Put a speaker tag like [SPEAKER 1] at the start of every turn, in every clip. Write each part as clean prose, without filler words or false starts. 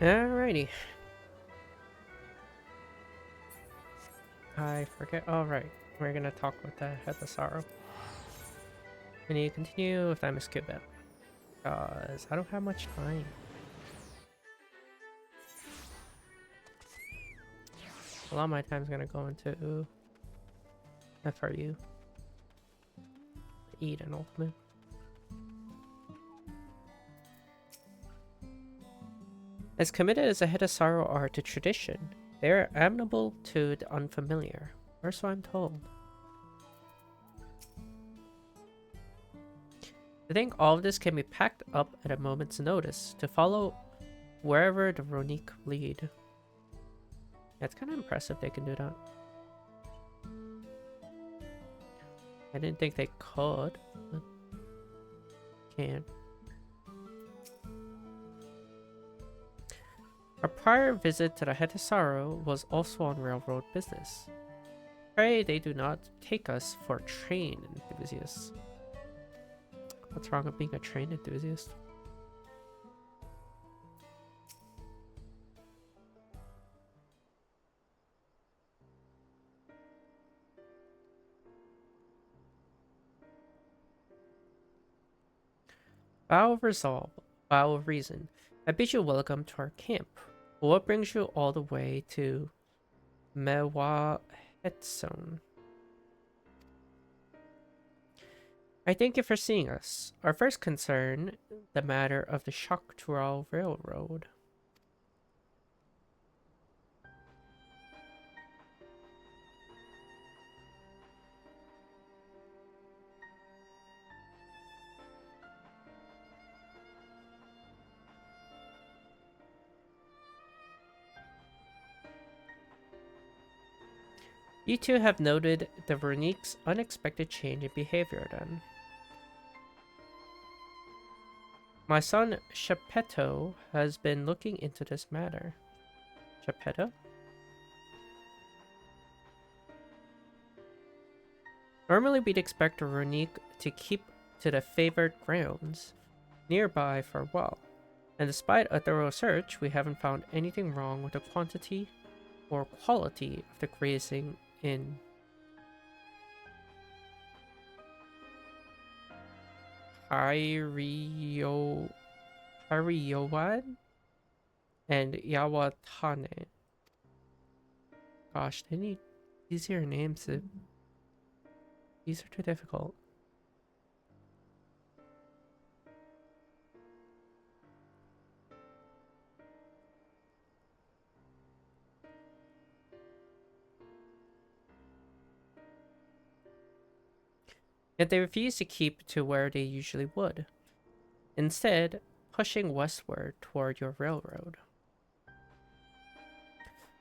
[SPEAKER 1] Alrighty. I forget. Alright. We're gonna talk with the Head of Sorrow. We need to continue with MSQ bit. Because I don't have much time. A lot of my time's gonna go into FRU. Eat an ultimate. As committed as the Head of Sorrow are to tradition, they are amenable to the unfamiliar, or so I'm told. I think all of this can be packed up at a moment's notice to follow wherever the Ronique lead. Yeah, it's kind of impressive they can do that. I didn't think they could, but can. Our prior visit to the Hetasaro was also on railroad business. Pray they do not take us for train enthusiasts. What's wrong with being a train enthusiast? Vow of resolve, vow of reason. I bid you welcome to our camp. What brings you all the way to Mewahetson? I thank you for seeing us. Our first concern, the matter of the Shaktural Railroad. You two have noted the Veronique's unexpected change in behavior then. My son Shepetto has been looking into this matter. Shepetto? Normally we'd expect Veronique to keep to the favored grounds nearby for a while, and despite a thorough search, we haven't found anything wrong with the quantity or quality of the grazing in Hariyowan and Yawatane. Gosh, they need easier names. These are too difficult. Yet they refuse to keep to where they usually would, instead pushing westward toward your railroad.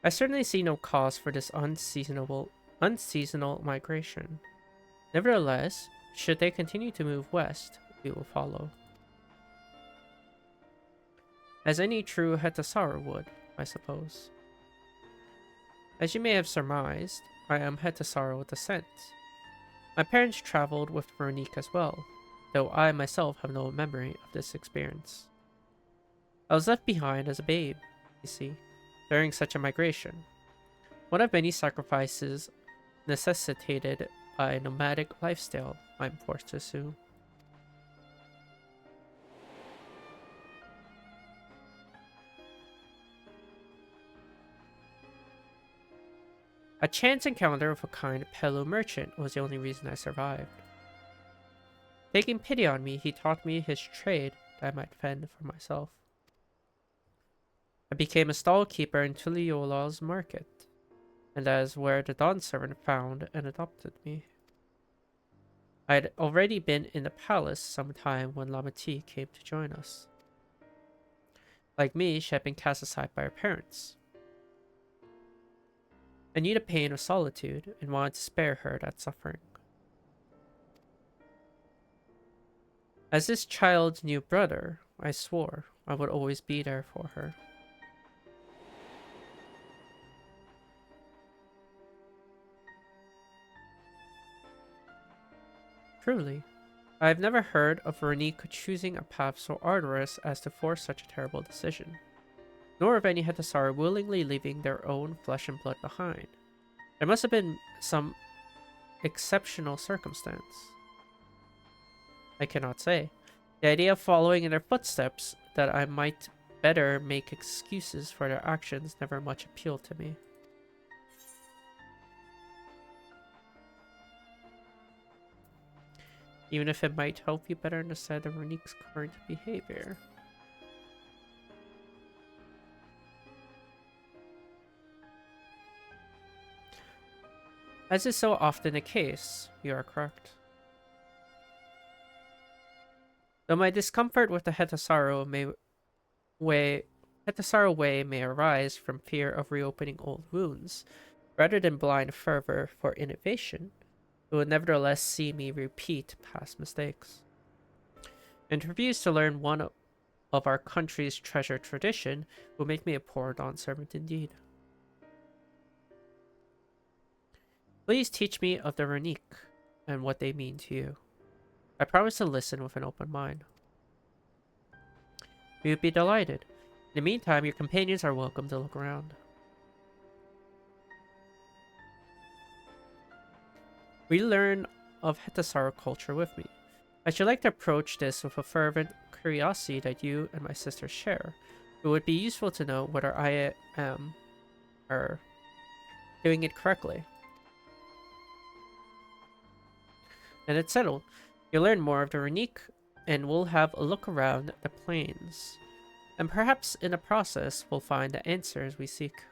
[SPEAKER 1] I certainly see no cause for this unseasonal migration. Nevertheless, should they continue to move west, we will follow. As any true Hetasara would, I suppose. As you may have surmised, I am Hetasara with descent. My parents traveled with Veronique as well, though I myself have no memory of this experience. I was left behind as a babe, you see, during such a migration. One of many sacrifices necessitated by a nomadic lifestyle, I'm forced to assume. A chance encounter with a kind Pelu merchant was the only reason I survived. Taking pity on me, he taught me his trade that I might fend for myself. I became a stall keeper in Tuliola's market, and that is where the Dawn servant found and adopted me. I had already been in the palace some time when Lamati came to join us. Like me, she had been cast aside by her parents. I knew the pain of solitude and wanted to spare her that suffering. As this child's new brother, I swore I would always be there for her. Truly, I have never heard of Veronique choosing a path so arduous as to force such a terrible decision. nor of any Hetasaur willingly leaving their own flesh and blood behind. There must have been some exceptional circumstance. I cannot say. The idea of following in their footsteps, that I might better make excuses for their actions, never much appealed to me. Even if it might help you better understand the Runique's current behavior. As is so often the case, you are correct. Though my discomfort with the Hetasauro way may arise from fear of reopening old wounds, rather than blind fervor for innovation, it would nevertheless see me repeat past mistakes. And to refuse to learn one of our country's treasured tradition will make me a poor bondservant indeed. Please teach me of the Runique and what they mean to you. I promise to listen with an open mind. We would be delighted. In the meantime, your companions are welcome to look around. We learn of Hetasaur culture with me. I should like to approach this with a fervent curiosity that you and my sister share. It would be useful to know whether I am doing it correctly. And it's settled. You'll learn more of the Runique, and we'll have a look around the plains. And perhaps in the process, we'll find the answers we seek.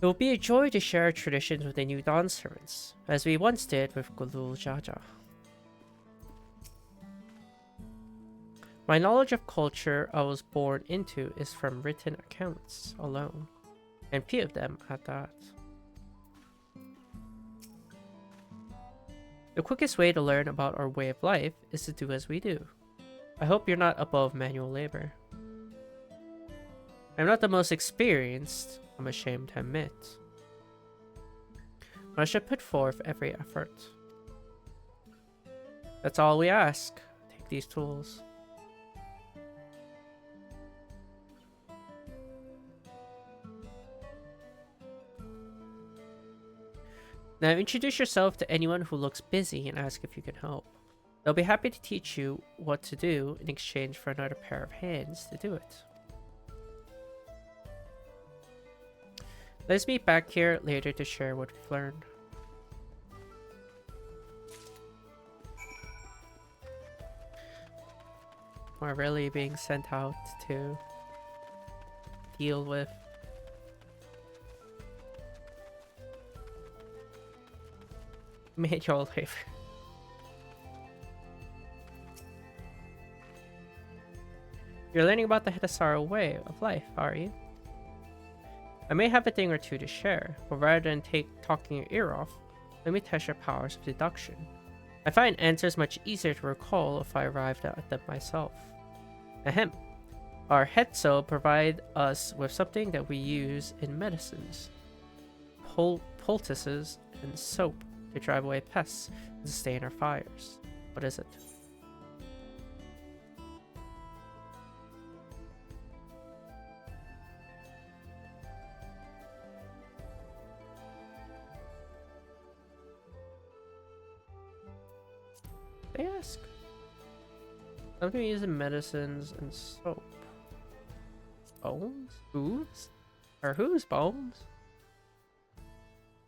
[SPEAKER 1] It will be a joy to share our traditions with the new Dawn servants, as we once did with Gulul Jaja. My knowledge of culture I was born into is from written accounts alone, and few of them at that. The quickest way to learn about our way of life is to do as we do. I hope you're not above manual labor. I'm not the most experienced, I'm ashamed to admit, but I should put forth every effort. That's all we ask. Take these tools. Now introduce yourself to anyone who looks busy and ask if you can help. They'll be happy to teach you what to do in exchange for another pair of hands to do it. Let's meet back here later to share what we've learned. We're really being sent out to deal with manual labor. You're learning about the Hetasaur way of life, are you? I may have a thing or two to share, but rather than talking your ear off, let me test your powers of deduction. I find answers much easier to recall if I arrived at them myself. Ahem. Our Hetso provide us with something that we use in medicines. Poultices and soap to drive away pests and sustain our fires. What is it? They ask. Something we use in medicines and soap. Bones? Hooves? Are hooves bones?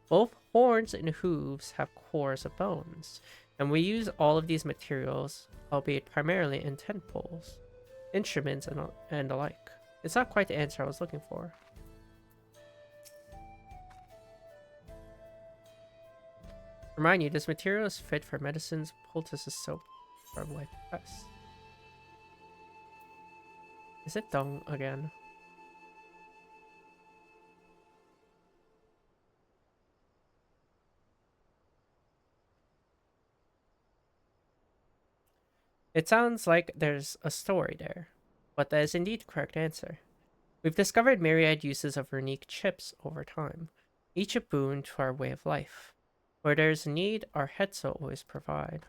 [SPEAKER 1] Both horns and hooves have cores of bones, and we use all of these materials, albeit primarily in tent poles, instruments, and the like. It's not quite the answer I was looking for. Remind you, this material is fit for medicines, poultices, soap, or white pests. Is it dung again? It sounds like there's a story there, but that is indeed the correct answer. We've discovered myriad uses of runic chips over time, each a boon to our way of life. Where there's a need, our heads will always provide.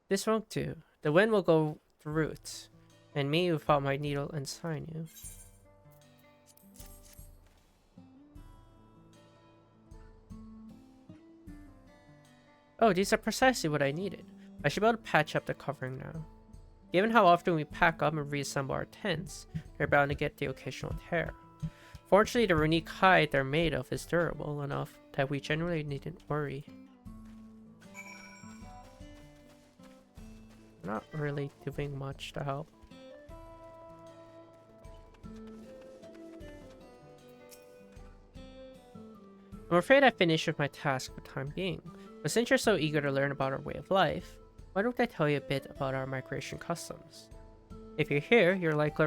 [SPEAKER 1] This won't do. The wind will go through it, and me without my needle and sinew. Oh, these are precisely what I needed. I should be able to patch up the covering now. Given how often we pack up and reassemble our tents, they're bound to get the occasional tear. Fortunately, the runic hide they're made of is durable enough that we generally needn't worry. Not really doing much to help. I'm afraid I finished with my task for the time being, but since you're so eager to learn about our way of life, why don't I tell you a bit about our migration customs? If you're here, you likely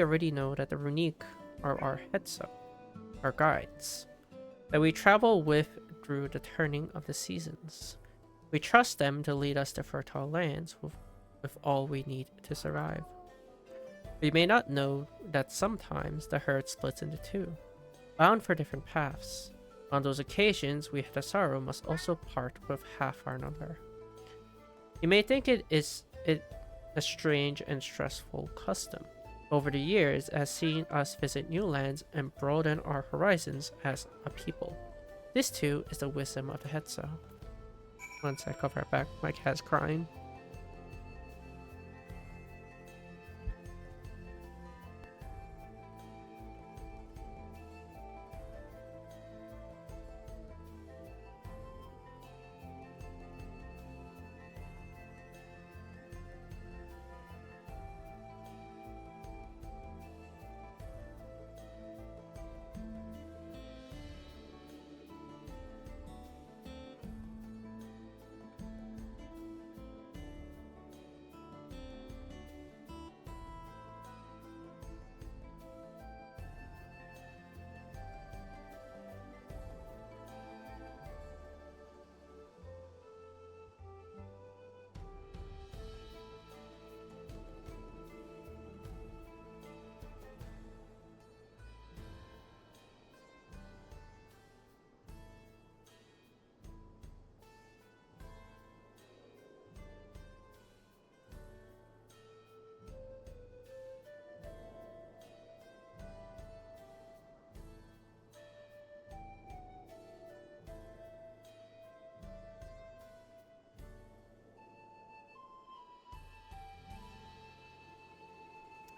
[SPEAKER 1] already know that the runic are our headso, our guides, that we travel with through the turning of the seasons. We trust them to lead us to fertile lands with all we need to survive. We may not know that sometimes the herd splits into two, bound for different paths. On those occasions, we the sorrow must also part with half our number. You may think it a strange and stressful custom. Over the years, it has seen us visit new lands and broaden our horizons as a people. This too is the wisdom of the Hetzo. Once I cover her back, my cat's crying.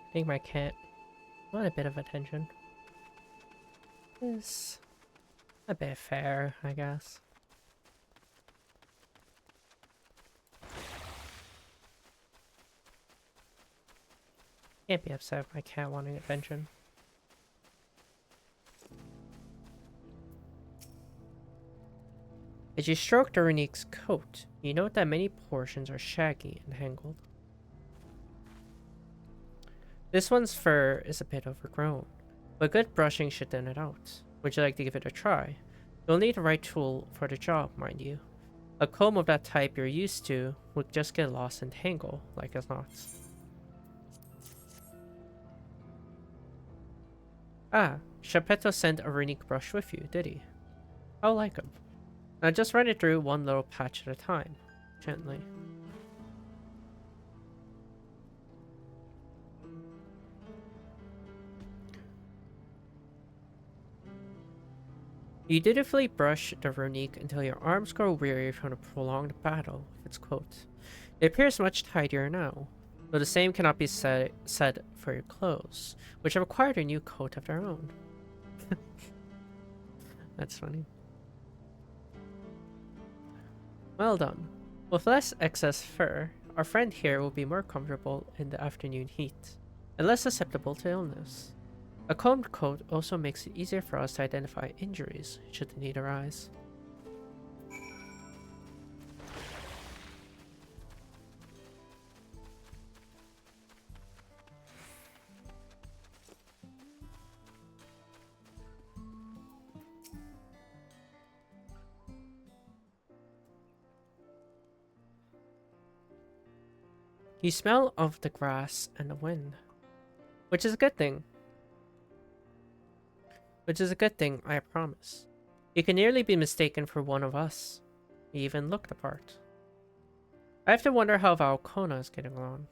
[SPEAKER 1] I think my cat want a bit of attention. Is a bit fair, I guess. Can't be upset with my cat wanting attention. As you stroke the runic's coat, you note that many portions are shaggy and tangled. This one's fur is a bit overgrown, but good brushing should thin it out. Would you like to give it a try? You'll need the right tool for the job, mind you. A comb of that type you're used to would just get lost and tangle, like as not. Ah, Shapeto sent a runic brush with you, did he? How like him. Now just run it through one little patch at a time, gently. You dutifully brush the runic until your arms grow weary from the prolonged battle with its coat. It appears much tidier now, though the same cannot be said for your clothes, which have acquired a new coat of their own. That's funny. Well done. With less excess fur, our friend here will be more comfortable in the afternoon heat, and less susceptible to illness. A combed coat also makes it easier for us to identify injuries should the need arise. You smell of the grass and the wind, which is a good thing. Which is a good thing, I promise. You can nearly be mistaken for one of us. You even look the part. I have to wonder how Valcona is getting along.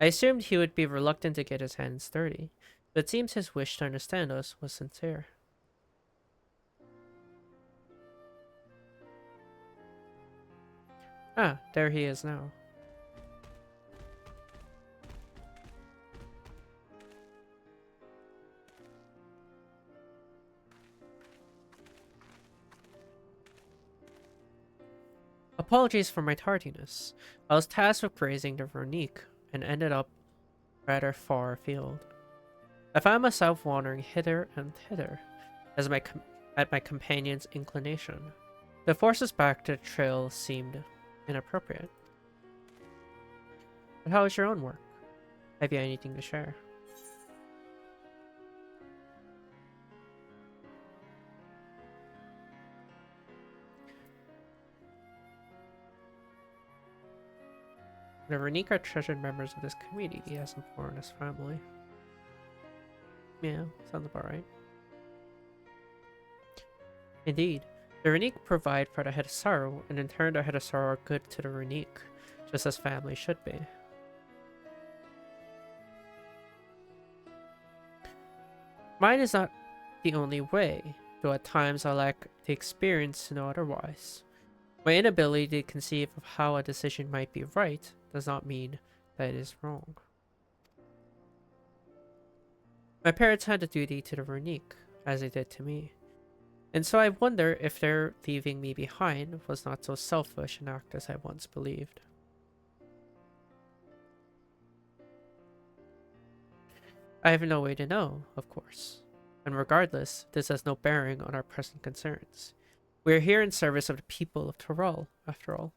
[SPEAKER 1] I assumed he would be reluctant to get his hands dirty, but it seems his wish to understand us was sincere. Ah, there he is now. Apologies for my tardiness. I was tasked with grazing the Veronique and ended up rather far afield. I found myself wandering hither and thither at my companion's inclination. To force us back to the trail seemed inappropriate. But how is your own work? Have you anything to share? The Veronique are treasured members of this community, as important as family. Yeah, sounds about right. Indeed, the Veronique provide for the Head of Sorrow, and in turn the Head of Sorrow are good to the Veronique, just as family should be. Mine is not the only way, though at times I lack the experience to know otherwise. My inability to conceive of how a decision might be right does not mean that it is wrong. My parents had a duty to the Veronique, as they did to me, and so I wonder if their leaving me behind was not so selfish an act as I once believed. I have no way to know, of course, and regardless, this has no bearing on our present concerns. We are here in service of the people of Tyrol, after all.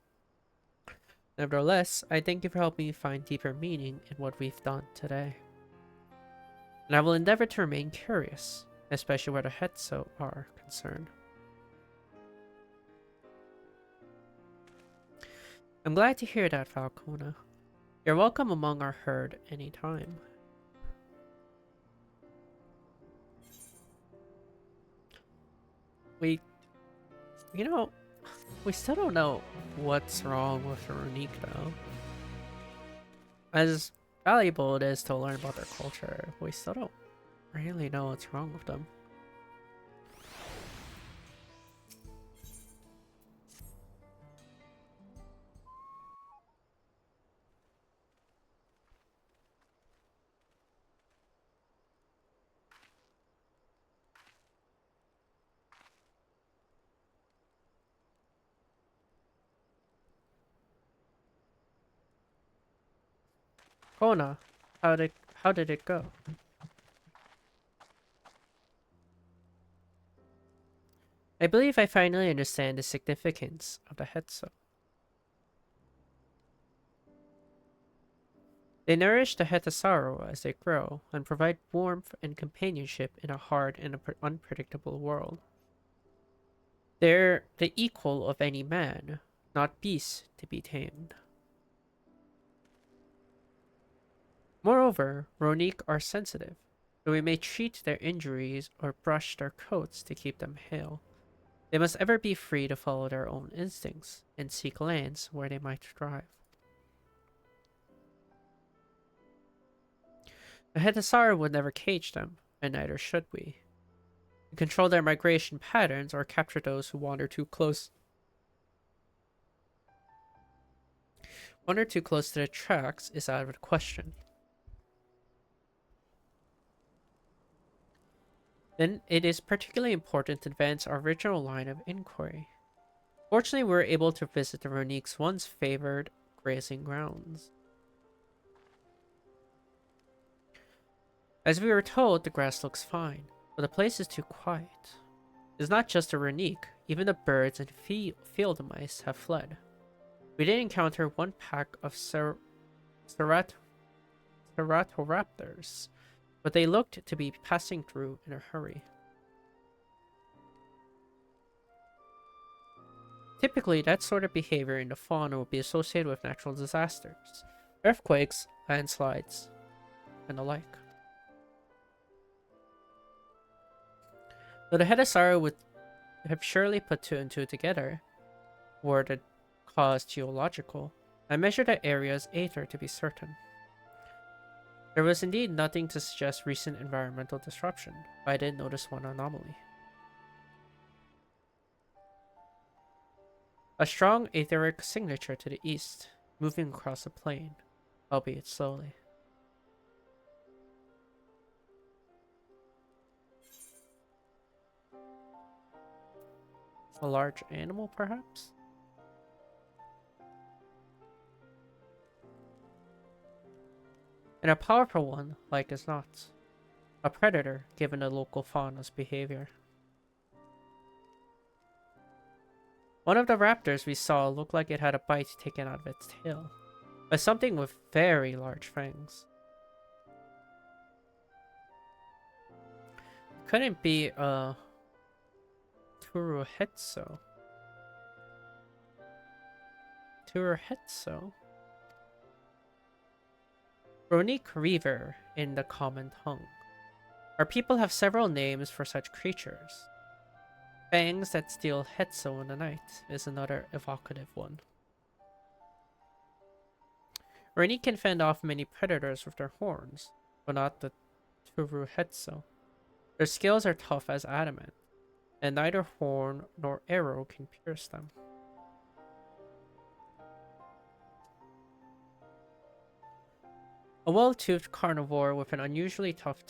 [SPEAKER 1] Nevertheless, I thank you for helping me find deeper meaning in what we've done today. And I will endeavor to remain curious, especially where the Hetso are concerned. I'm glad to hear that, Falcona. You're welcome among our herd anytime. We still don't know what's wrong with Veronique, though. As valuable it is to learn about their culture, we still don't really know what's wrong with them. Kona, how did it go? I believe I finally understand the significance of the Hetso. They nourish the Hetasaro as they grow and provide warmth and companionship in a hard and unpredictable world. They're the equal of any man, not beasts to be tamed. Moreover, Ronique are sensitive, so we may treat their injuries or brush their coats to keep them hale. They must ever be free to follow their own instincts and seek lands where they might thrive. The Hetasara would never cage them, and neither should we. To control their migration patterns or capture those who wander too close. Wander too close to the tracks is out of the question. Then it is particularly important to advance our original line of inquiry. Fortunately, we were able to visit the Ronique's once favored grazing grounds. As we were told, the grass looks fine, but the place is too quiet. It's not just a Ronique, even the birds and field mice have fled. We did encounter one pack of Ceratoraptors, but they looked to be passing through in a hurry. Typically, that sort of behavior in the fauna would be associated with natural disasters, earthquakes, landslides, and the like. Though the Hedasara would have surely put two and two together, were the cause geological, I measured the area's aether to be certain. There was indeed nothing to suggest recent environmental disruption, but I did notice one anomaly. A strong etheric signature to the east, moving across the plain, albeit slowly. A large animal, perhaps? And a powerful one, like as not. A predator, given the local fauna's behavior. One of the raptors we saw looked like it had a bite taken out of its tail, but something with very large fangs. Couldn't be a Turuhetso. Ronique Reaver in the common tongue. Our people have several names for such creatures. Fangs that steal Hetso in the night is another evocative one. Ronique can fend off many predators with their horns, but not the Turuhetso. Their scales are tough as adamant, and neither horn nor arrow can pierce them. A well-toothed carnivore with an unusually tough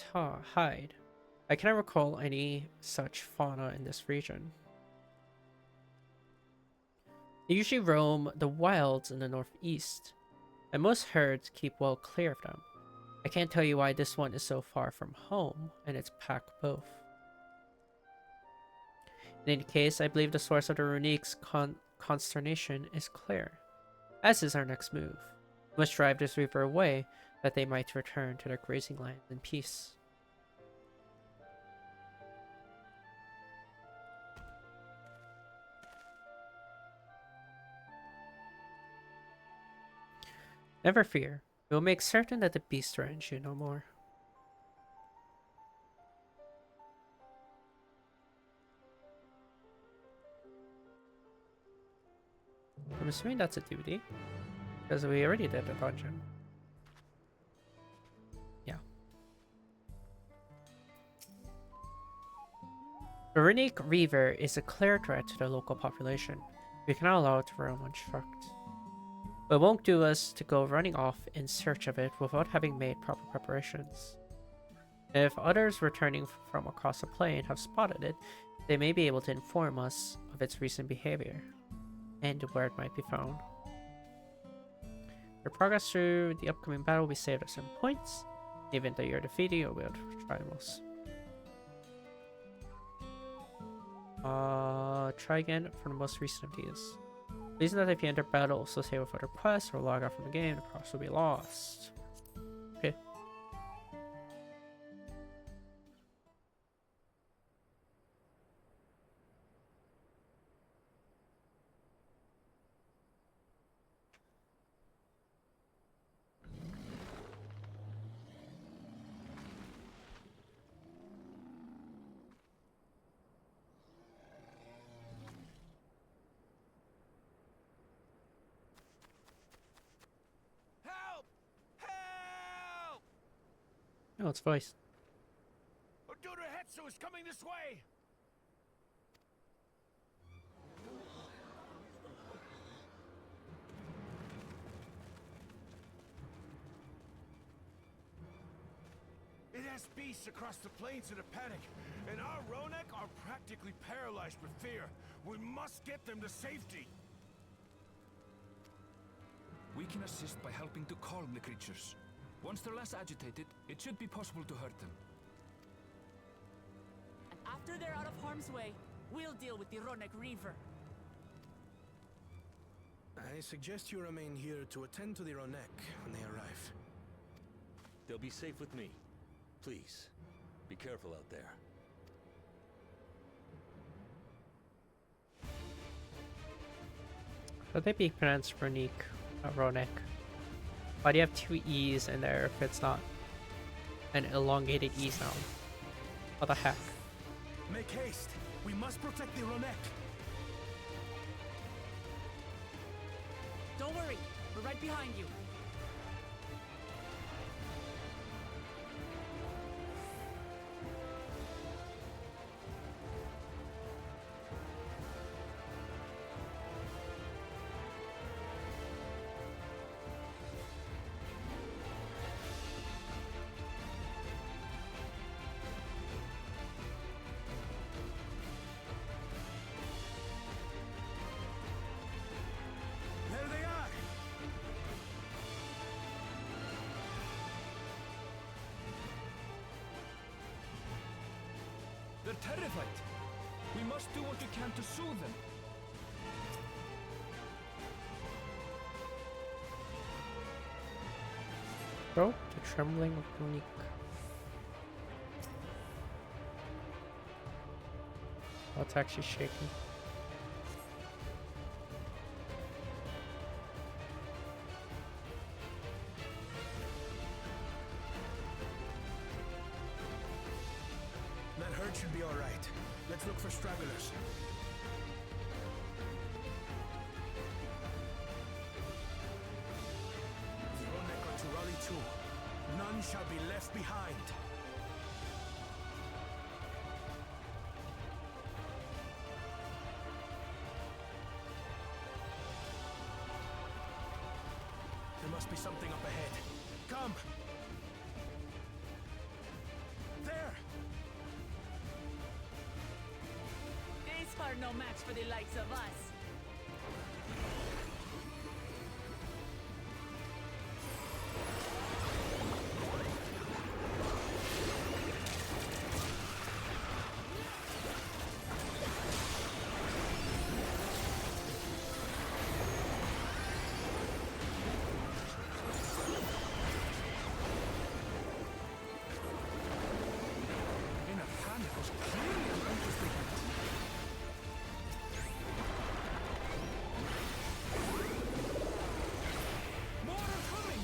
[SPEAKER 1] hide. I cannot recall any such fauna in this region. They usually roam the wilds in the northeast, and most herds keep well clear of them. I can't tell you why this one is so far from home, and it's pack both. In any case, I believe the source of the Runique's consternation is clear, as is our next move. We must drive this reaper away, that they might return to their grazing land in peace. Never fear, we will make certain that the beast threatens you no more. I'm assuming that's a duty, because we already did the dungeon. Yeah. The Runique Reaver is a clear threat to the local population. We cannot allow it to roam unchecked. But it won't do us to go running off in search of it without having made proper preparations. And if others returning from across the plain have spotted it, they may be able to inform us of its recent behavior and where it might be found. Your progress through the upcoming battle will be saved at some points. Even though you're defeated, you'll be able to try most. Try again for the most recent of these. Please note that if you enter battle associated with other quests or log out from the game, the progress will be lost. Okay. Oh, it's voice.
[SPEAKER 2] Hetsu is coming this way. It has beasts across the plains in a panic, and our Ronek are practically paralyzed with fear. We must get them to safety.
[SPEAKER 3] We can assist by helping to calm the creatures. Once they're less agitated, it should be possible to hurt them.
[SPEAKER 4] And after they're out of harm's way, we'll deal with the Ronek Reaver.
[SPEAKER 2] I suggest you remain here to attend to the Ronek when they arrive.
[SPEAKER 5] They'll be safe with me. Please, be careful out there.
[SPEAKER 1] Should they be pronounced Ronique, not Ronek? Why do you have two E's in there if it's not an elongated E sound? What the heck?
[SPEAKER 2] Make haste. We must protect the Ronek.
[SPEAKER 4] Don't worry, we're right behind you.
[SPEAKER 2] There they are.
[SPEAKER 3] They're terrified. We must do what we can to soothe them.
[SPEAKER 1] Bro, the trembling of Unique. Oh, it's actually shaking.
[SPEAKER 2] That herd should be all right. Let's look for stragglers. The Ronek are to rally too. None shall be left behind. There must be something up ahead. Come! There!
[SPEAKER 4] These are no match for the likes of us.
[SPEAKER 3] In a panic was clearly an understatement. More are coming!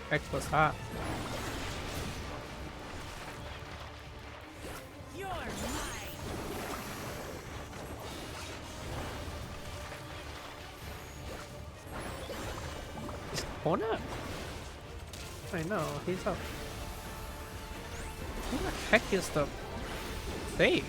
[SPEAKER 1] Heck was that?
[SPEAKER 4] You're mine.
[SPEAKER 1] Is Kona? I know, he's up. Who the heck is the sage?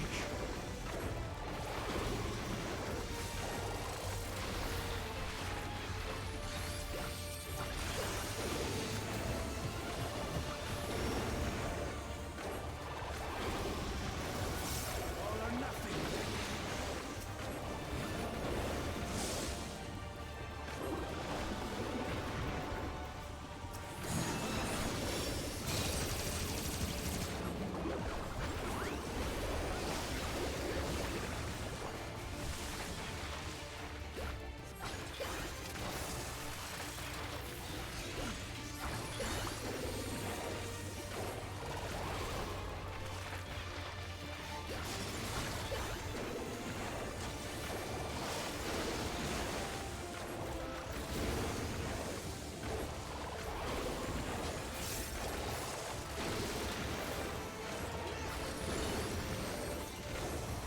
[SPEAKER 2] All or nothing.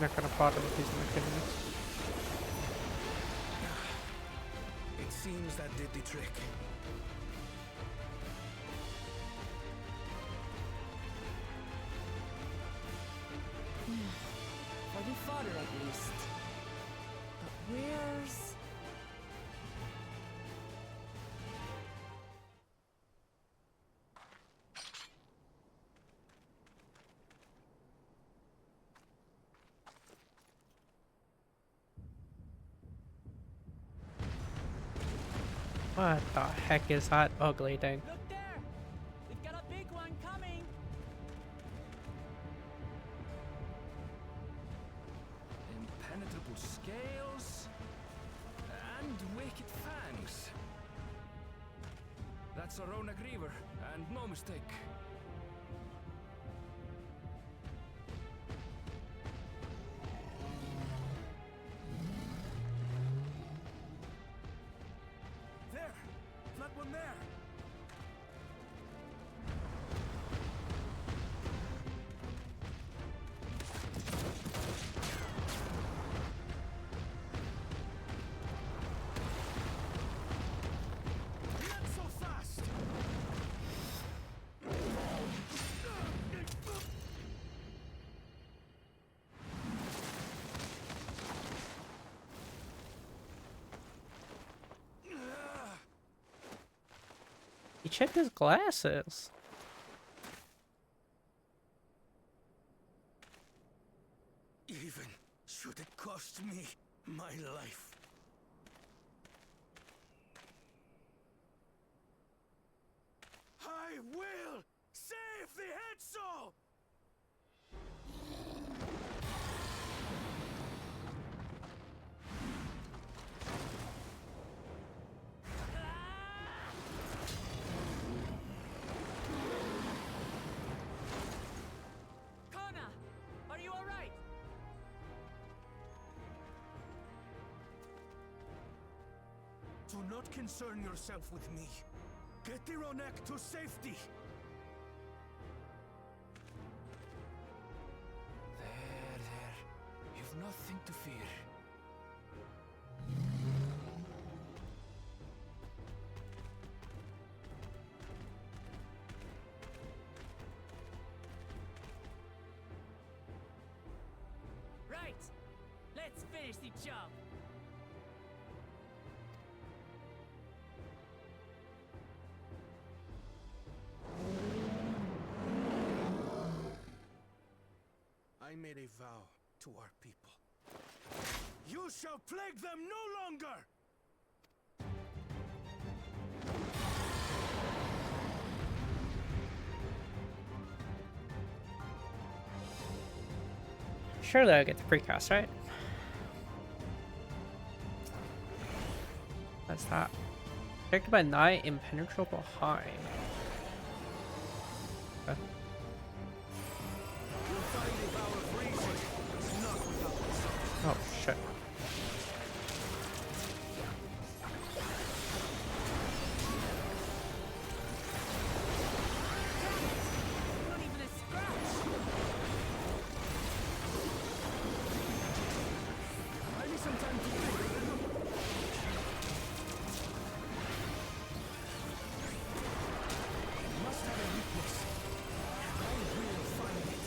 [SPEAKER 1] Not gonna bother with these mechanics.
[SPEAKER 2] It seems that did the trick.
[SPEAKER 4] For the father at least. But where's...
[SPEAKER 1] What the heck is that ugly thing?
[SPEAKER 4] Look there! We've got a big one coming!
[SPEAKER 3] Impenetrable scales. And wicked fangs. That's a Ronak Reaver, and no mistake.
[SPEAKER 2] There! That one there! Not so fast!
[SPEAKER 1] He checked his glasses.
[SPEAKER 2] Even should it cost me my life. I will save the Hetzel!
[SPEAKER 4] Kona, are you all right?
[SPEAKER 2] Do not concern yourself with me. Get the Ronek to safety!
[SPEAKER 3] There. You've nothing to fear.
[SPEAKER 4] Right. Let's finish the job.
[SPEAKER 2] I made a vow to our people. You shall plague them no longer!
[SPEAKER 1] Surely I'll get the precast, right? That's that. Protected by night, impenetrable high. Okay.
[SPEAKER 2] You'll find a vow of reason is not without result.
[SPEAKER 1] Oh shit.
[SPEAKER 4] Not even a scratch.
[SPEAKER 2] I need some time to think. Must have a weakness. I will find it.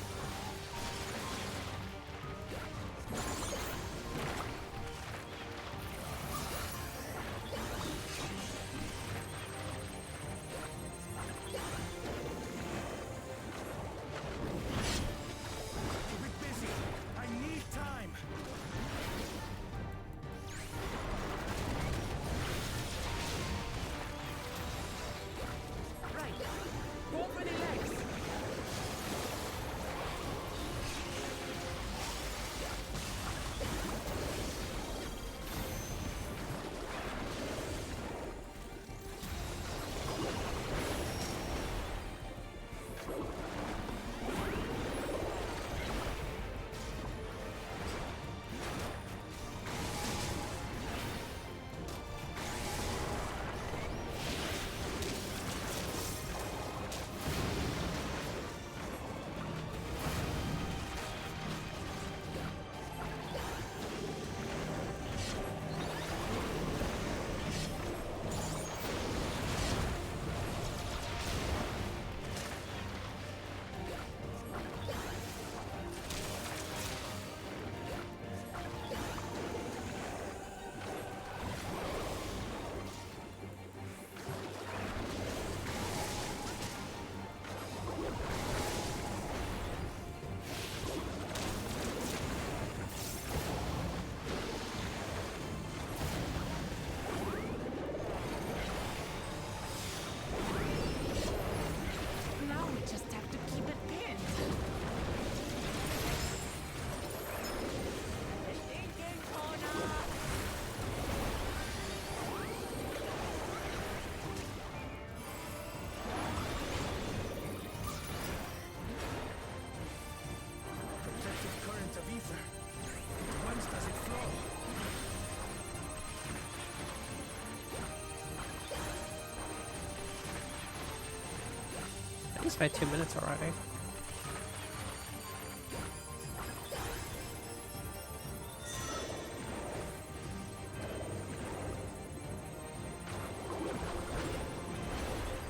[SPEAKER 1] It's my 2 minutes already.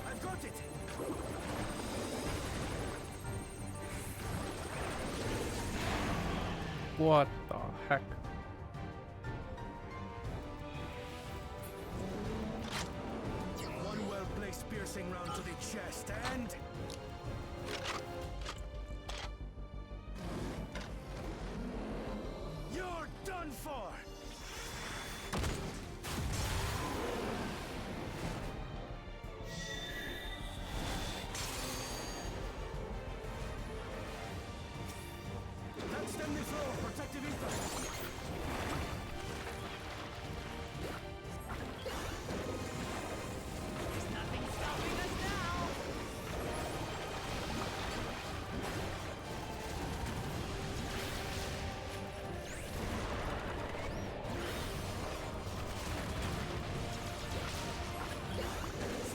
[SPEAKER 2] I've got it!
[SPEAKER 1] What the heck?
[SPEAKER 2] One well-placed piercing round to the chest, and... You're done for! That's them the floor, protective ether!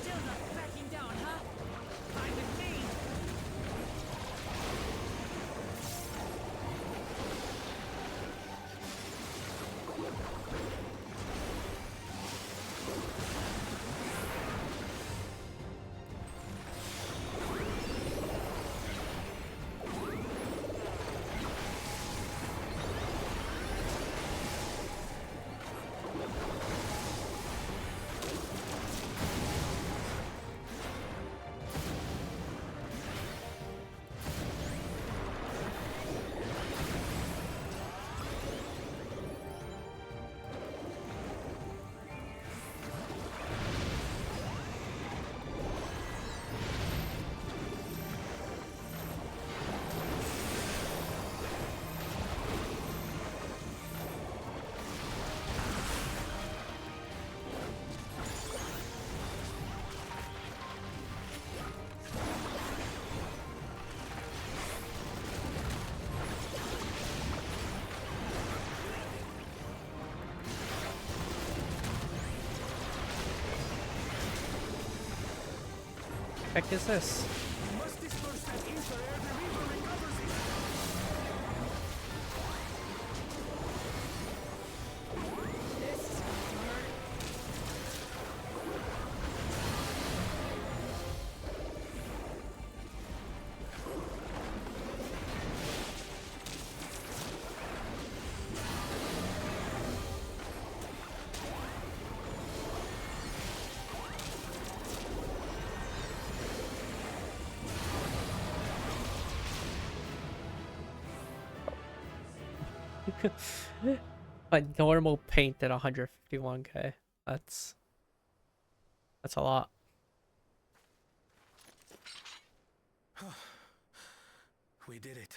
[SPEAKER 4] Still not backing down, huh? Fine with me.
[SPEAKER 1] Heck is this?
[SPEAKER 2] You must disperse that ether ere the Reaper recovers it!
[SPEAKER 4] This is gonna hurt.
[SPEAKER 1] A normal paint at 151k. That's a lot.
[SPEAKER 2] We did it.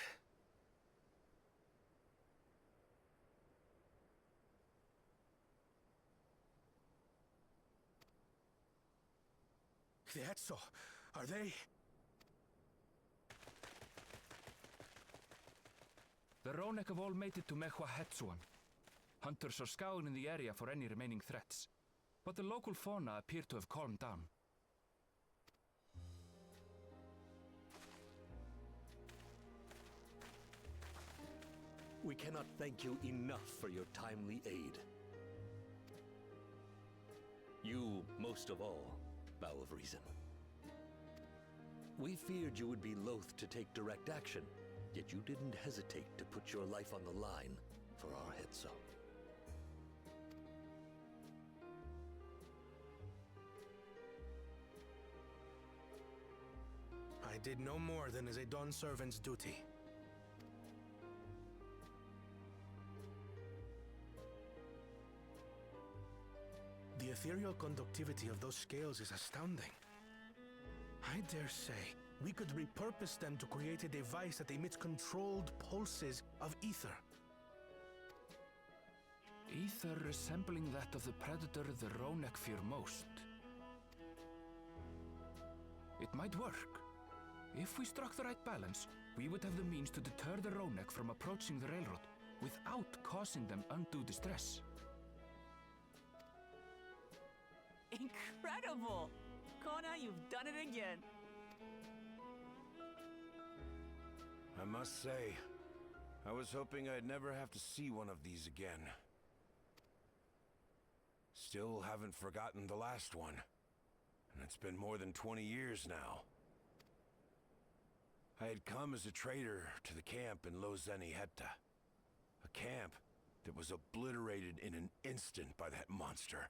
[SPEAKER 2] The Etso, are they?
[SPEAKER 3] The Ronek have all made it to Mehua Hetsuan. Hunters are scouring the area for any remaining threats, but the local fauna appear to have calmed down.
[SPEAKER 5] We cannot thank you enough for your timely aid. You, most of all, bow of reason. We feared you would be loath to take direct action, yet you didn't hesitate to put your life on the line for our Hetso.
[SPEAKER 2] I did no more than is a Dawn servant's duty. The ethereal conductivity of those scales is astounding. I dare say we could repurpose them to create a device that emits controlled pulses of ether.
[SPEAKER 3] Ether resembling that of the predator the Ronek fear most. It might work. If we struck the right balance, we would have the means to deter the Ronek from approaching the railroad without causing them undue distress.
[SPEAKER 4] Incredible! Kona, you've done it again.
[SPEAKER 6] I must say, I was hoping I'd never have to see one of these again. Still haven't forgotten the last one. And it's been more than 20 years now. I had come as a trader to the camp in Lozeniheta. A camp that was obliterated in an instant by that monster.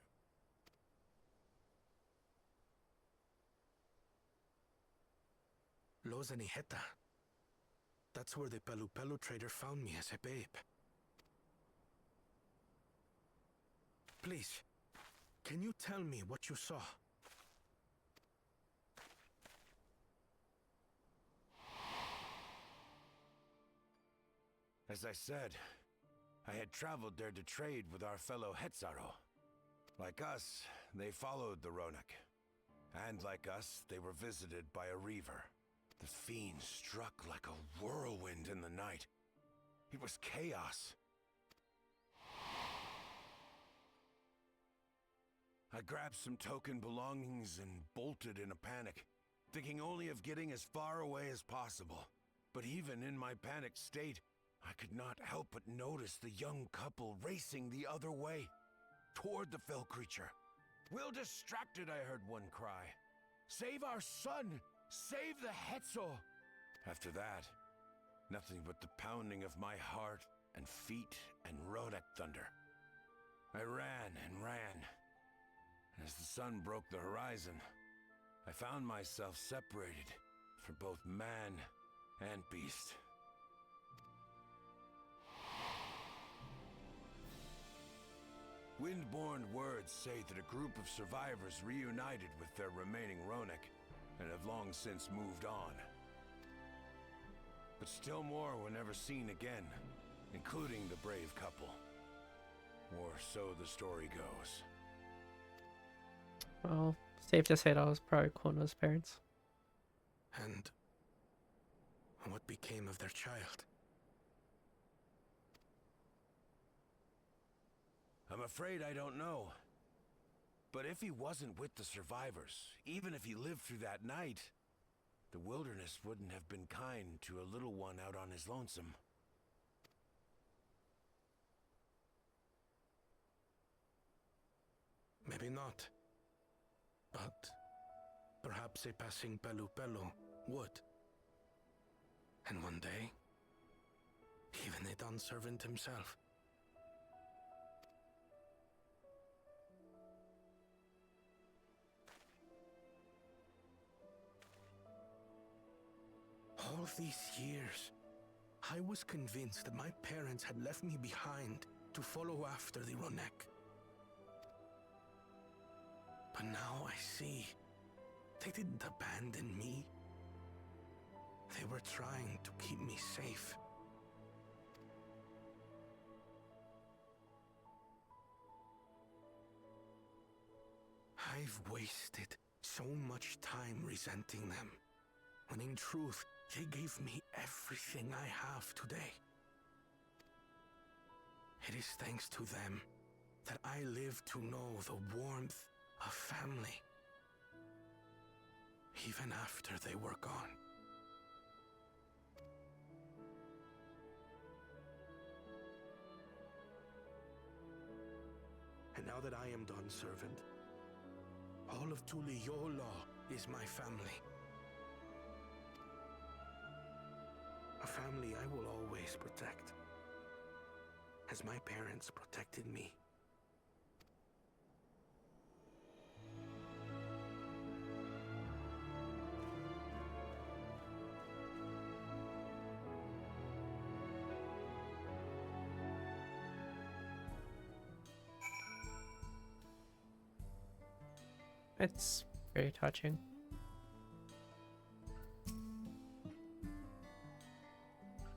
[SPEAKER 2] Lozeniheta. That's where the Pelu trader found me as a babe. Please, can you tell me what you saw?
[SPEAKER 6] As I said, I had traveled there to trade with our fellow Hetzaro. Like us, they followed the Ronek. And like us, they were visited by a reaver. The fiend struck like a whirlwind in the night. It was chaos. I grabbed some token belongings and bolted in a panic, thinking only of getting as far away as possible. But even in my panicked state, I could not help but notice the young couple racing the other way, toward the fell creature. "We're distracted," I heard one cry. "Save our son! Save the Hetzo!" After that, nothing but the pounding of my heart and feet and Rodak thunder. I ran and ran. And as the sun broke the horizon, I found myself separated from both man and beast. Windborne words say that a group of survivors reunited with their remaining Ronek and have long since moved on. But still more were never seen again, including the brave couple. Or so the story goes.
[SPEAKER 1] Well, safe to say that was probably Kono's parents.
[SPEAKER 2] And what became of their child?
[SPEAKER 6] I'm afraid I don't know. But if he wasn't with the survivors, even if he lived through that night, the wilderness wouldn't have been kind to a little one out on his lonesome.
[SPEAKER 2] Maybe not. But perhaps a passing Pelu would. And one day, even a Dawn servant himself. All these years, I was convinced that my parents had left me behind to follow after the Ronek. But now I see, they didn't abandon me. They were trying to keep me safe. I've wasted so much time resenting them, when in truth, they gave me everything I have today. It is thanks to them that I live to know the warmth of family, even after they were gone. And now that I am Dawn servant, all of Tully, your law is my family. A family I will always protect, as my parents protected me.
[SPEAKER 1] It's very touching.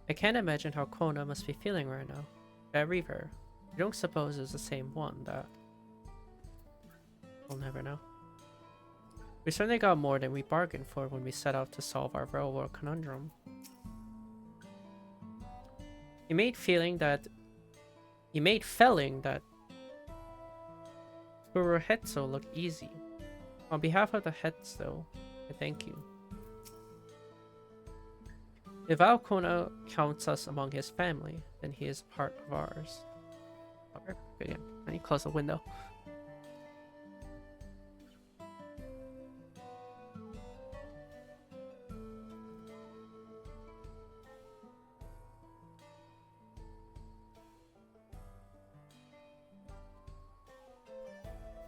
[SPEAKER 1] I can't imagine how Kona must be feeling right now. That Reaver, you don't suppose it's the same one that... We'll never know. We certainly got more than we bargained for when we set out to solve our real-world conundrum. You made felling that Furuhetsu look easy. On behalf of the Hetsu, I thank you. If Alcona counts us among his family, then he is part of ours. Okay, good again. I need to close the window.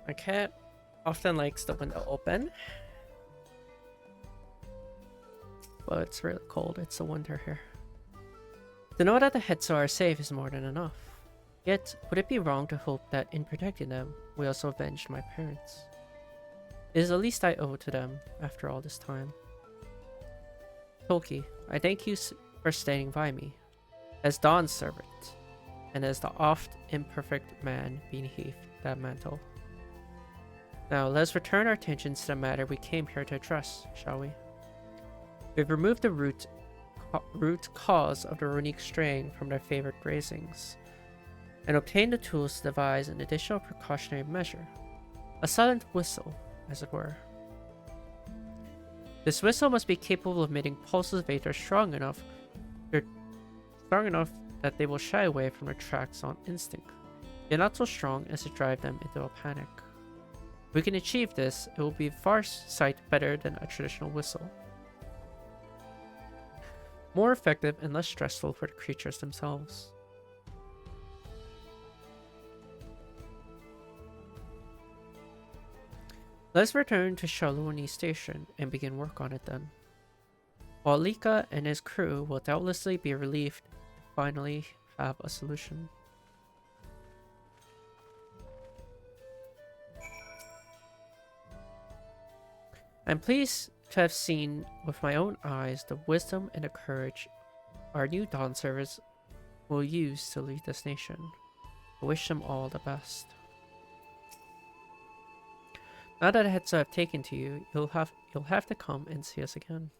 [SPEAKER 1] My cat often likes the window open, but it's really cold. It's the winter here. To know that the Hetzo are safe is more than enough. Yet, would it be wrong to hope that in protecting them, we also avenged my parents? It is the least I owe to them after all this time. Tulky, I thank you for standing by me, as Dawn's servant, and as the oft imperfect man beneath that mantle. Now, let's return our attentions to the matter we came here to address, shall we? We've removed the root cause of the runic strain from their favorite grazings, and obtained the tools to devise an additional precautionary measure. A silent whistle, as it were. This whistle must be capable of emitting pulses of aether strong enough that they will shy away from their tracks on instinct, yet not so strong as to drive them into a panic. If we can achieve this, it will be far sight better than a traditional whistle. More effective and less stressful for the creatures themselves. Let's return to Shaloni Station and begin work on it then. While Lika and his crew will doubtlessly be relieved to finally have a solution. I'm pleased to have seen with my own eyes the wisdom and the courage our new Dawn servers will use to lead this nation. I wish them all the best. Now that Hetzo have taken to you, you'll have to come and see us again.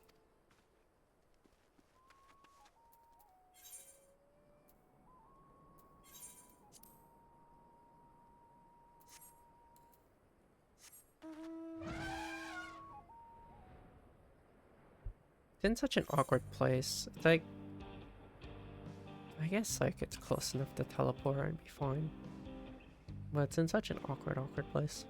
[SPEAKER 1] It's in such an awkward place. It's like, I guess like it's close enough to teleport and be fine. But it's in such an awkward place.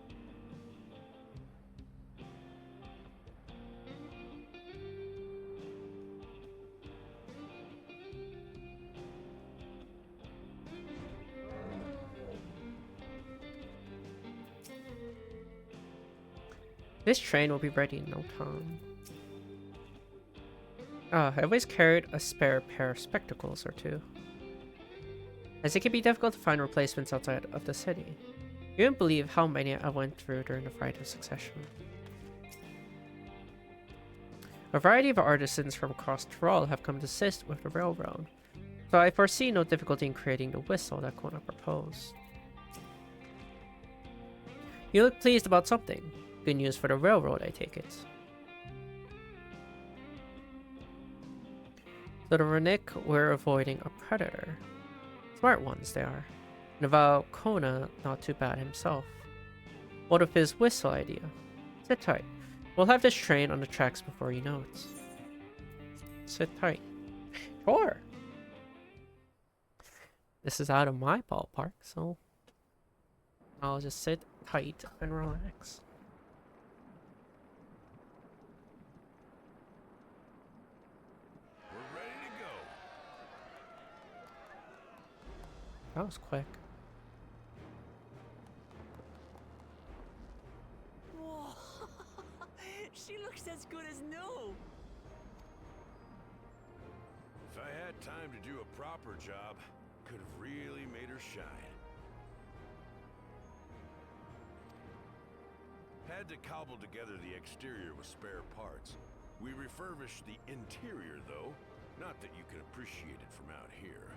[SPEAKER 1] This train will be ready in no time. I always carried a spare pair of spectacles or two, as it can be difficult to find replacements outside of the city. You wouldn't believe how many I went through during the Fight of Succession. A variety of artisans from across Tyrol have come to assist with the railroad, so I foresee no difficulty in creating the whistle that Kona proposed. You look pleased about something. Good news for the railroad, I take it. So the Runic were avoiding a predator. Smart ones they are. And about Kona, not too bad himself. What of his whistle idea? Sit tight. We'll have this train on the tracks before you know it. Sit tight. Sure. This is out of my ballpark, so I'll just sit tight and relax. That was quick.
[SPEAKER 4] Whoa. She looks as good as new.
[SPEAKER 6] If I had time to do a proper job, could have really made her shine. Had to cobble together the exterior with spare parts. We refurbished the interior, though. Not that you can appreciate it from out here.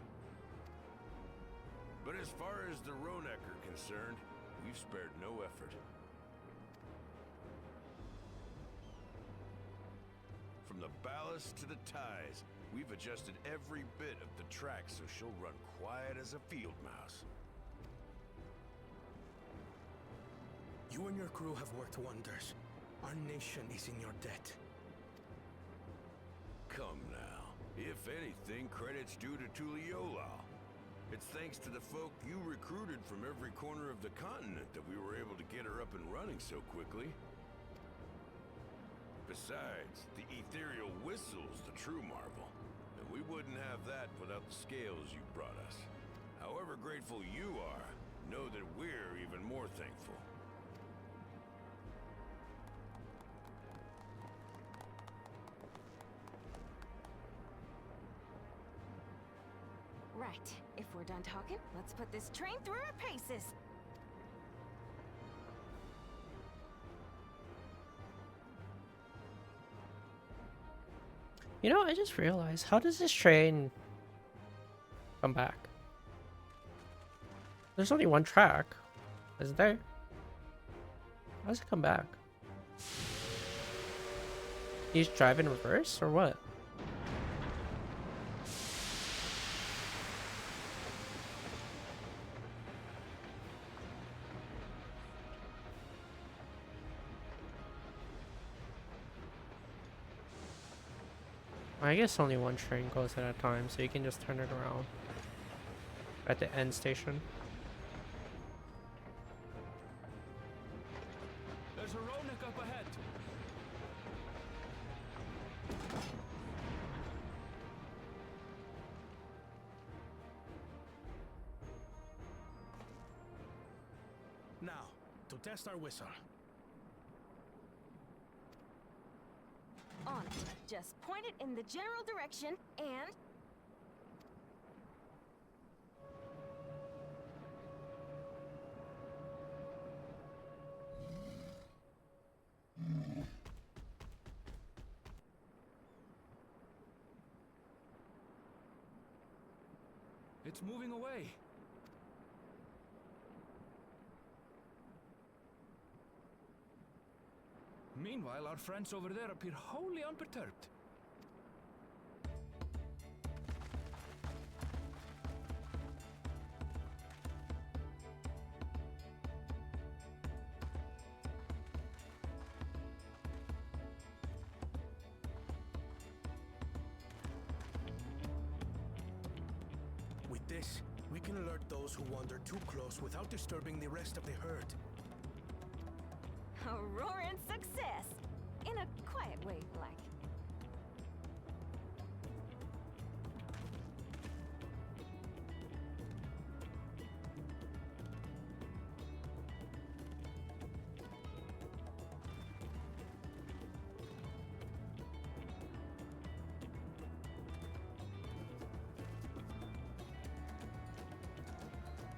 [SPEAKER 6] But as far as the Ronek are concerned, we've spared no effort. From the ballast to the ties, we've adjusted every bit of the track so she'll run quiet as a field mouse.
[SPEAKER 2] You and your crew have worked wonders. Our nation is in your debt.
[SPEAKER 6] Come now. If anything, credit's due to Tulky. It's thanks to the folk you recruited from every corner of the continent that we were able to get her up and running so quickly. Besides, the ethereal whistle's the true marvel, and we wouldn't have that without the scales you brought us. However grateful you are, know that we're even more thankful.
[SPEAKER 4] Right. If we're done talking, let's put this train through our paces.
[SPEAKER 1] You know, I just realized, how does this train come back? There's only one track, isn't there? How does it come back? You just drive in reverse or what? I guess only one train goes at a time, so you can just turn it around at the end station.
[SPEAKER 3] There's a Ronak up ahead.
[SPEAKER 2] Now, to test our whistle.
[SPEAKER 4] On it. Just point it in the general direction and...
[SPEAKER 3] It's moving away. Meanwhile, our friends over there appear wholly unperturbed.
[SPEAKER 2] With this, we can alert those who wander too close without disturbing the rest of the herd.
[SPEAKER 4] A roaring success! In a quiet way, like.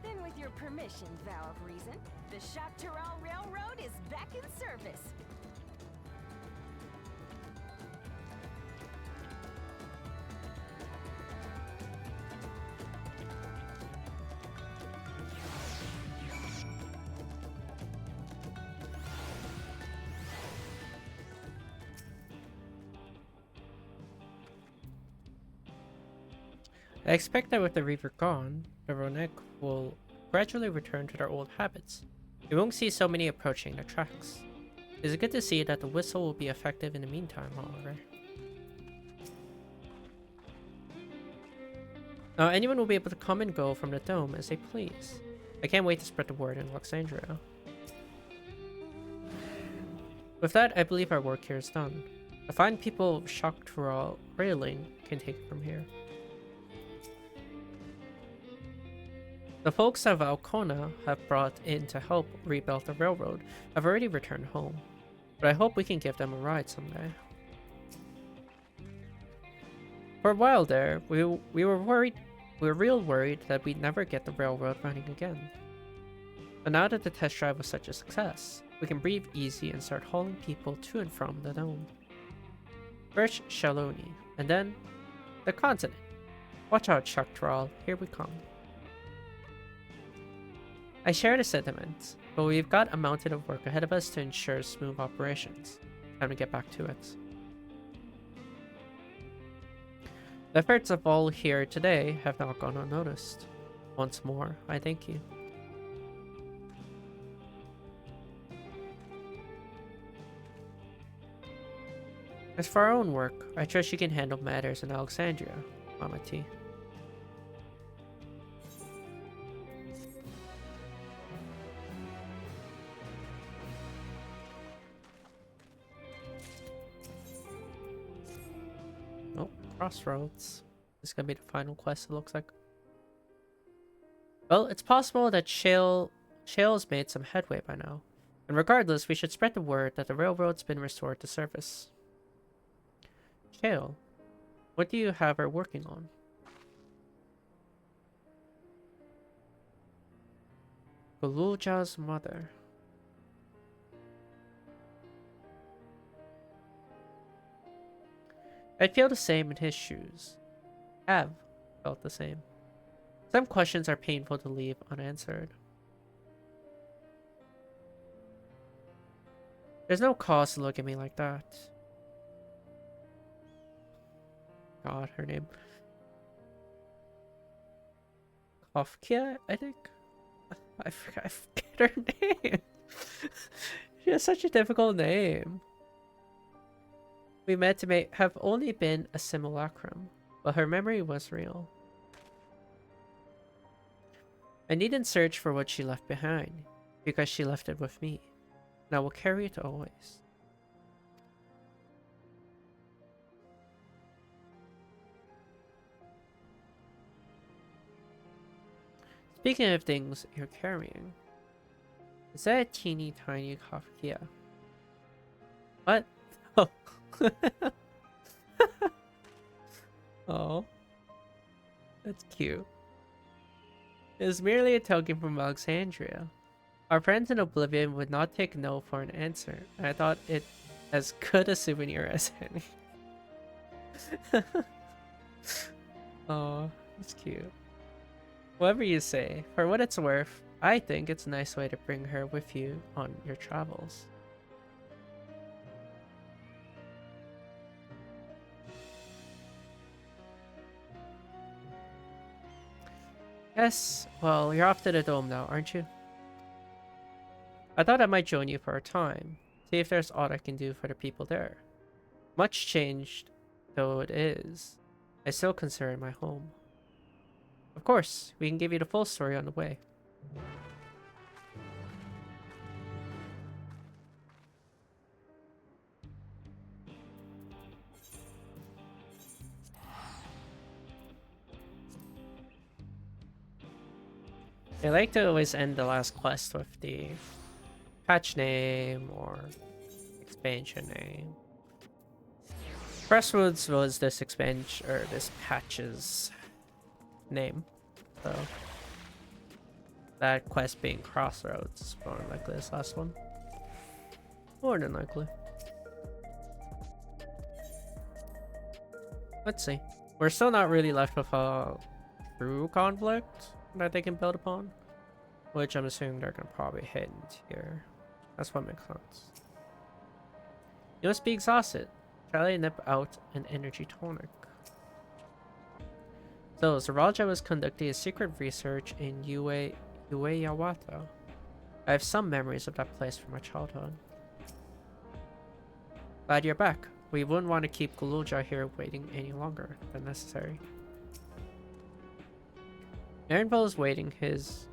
[SPEAKER 4] Then with your permission, Vow of Reason, the Choctaral Railroad is back in service.
[SPEAKER 1] I expect that with the Reaver gone, the Ronek will gradually return to their old habits. We won't see so many approaching the tracks. It is good to see that the whistle will be effective in the meantime, however. Anyone will be able to come and go from the dome as they please. I can't wait to spread the word in Alexandria. With that, I believe our work here is done. The fine people of Choctaw Railing can take it from here. The folks of Alcona have brought in to help rebuild the railroad have already returned home, but I hope we can give them a ride someday. For a while there, we were real worried that we'd never get the railroad running again. But now that the test drive was such a success, we can breathe easy and start hauling people to and from the dome. First Shaloni, and then the continent. Watch out, Choctaw, here we come. I share the sentiments, but we've got a mountain of work ahead of us to ensure smooth operations. Time to get back to it. The efforts of all here today have not gone unnoticed. Once more, I thank you. As for our own work, I trust you can handle matters in Alexandria, Mama T. Oh, Crossroads. This is gonna be the final quest, it looks like. Well, it's possible that Shale's made some headway by now. And regardless, we should spread the word that the railroad's been restored to service. Shale, what do you have her working on? Gululja's mother. I'd feel the same in his shoes. Have felt the same. Some questions are painful to leave unanswered. There's no cause to look at me like that. God, her name. Kofkia, I think? I forget her name. She has such a difficult name. We met to have only been a simulacrum, but her memory was real. I needn't search for what she left behind, because she left it with me, and I will carry it always. Speaking of things you're carrying, is that a teeny tiny Kafkia? What? Oh. Oh. That's cute. It was merely a token from Alexandria. Our friends in Oblivion would not take no for an answer, and I thought it as good a souvenir as any. Oh, that's cute. Whatever you say, for what it's worth, I think it's a nice way to bring her with you on your travels. Yes, well, you're off to the dome now, aren't you? I thought I might join you for a time, see if there's aught I can do for the people there. Much changed though it is, I still consider it my home. Of course, we can give you the full story on the way. I like to always end the last quest with the patch name or expansion name. Crossroads was this expansion or this patch's name, so that quest being Crossroads, more than likely this last one. More than likely. Let's see. We're still not really left with a true conflict that they can build upon, which I'm assuming they're gonna probably hit here. That's what makes sense. You must be exhausted. Try to nip out an energy tonic. So, Zaraja was conducting a secret research in Ueyawata. I have some memories of that place from my childhood. Glad you're back. We wouldn't want to keep Gululja here waiting any longer than necessary. Aaronville is wearing his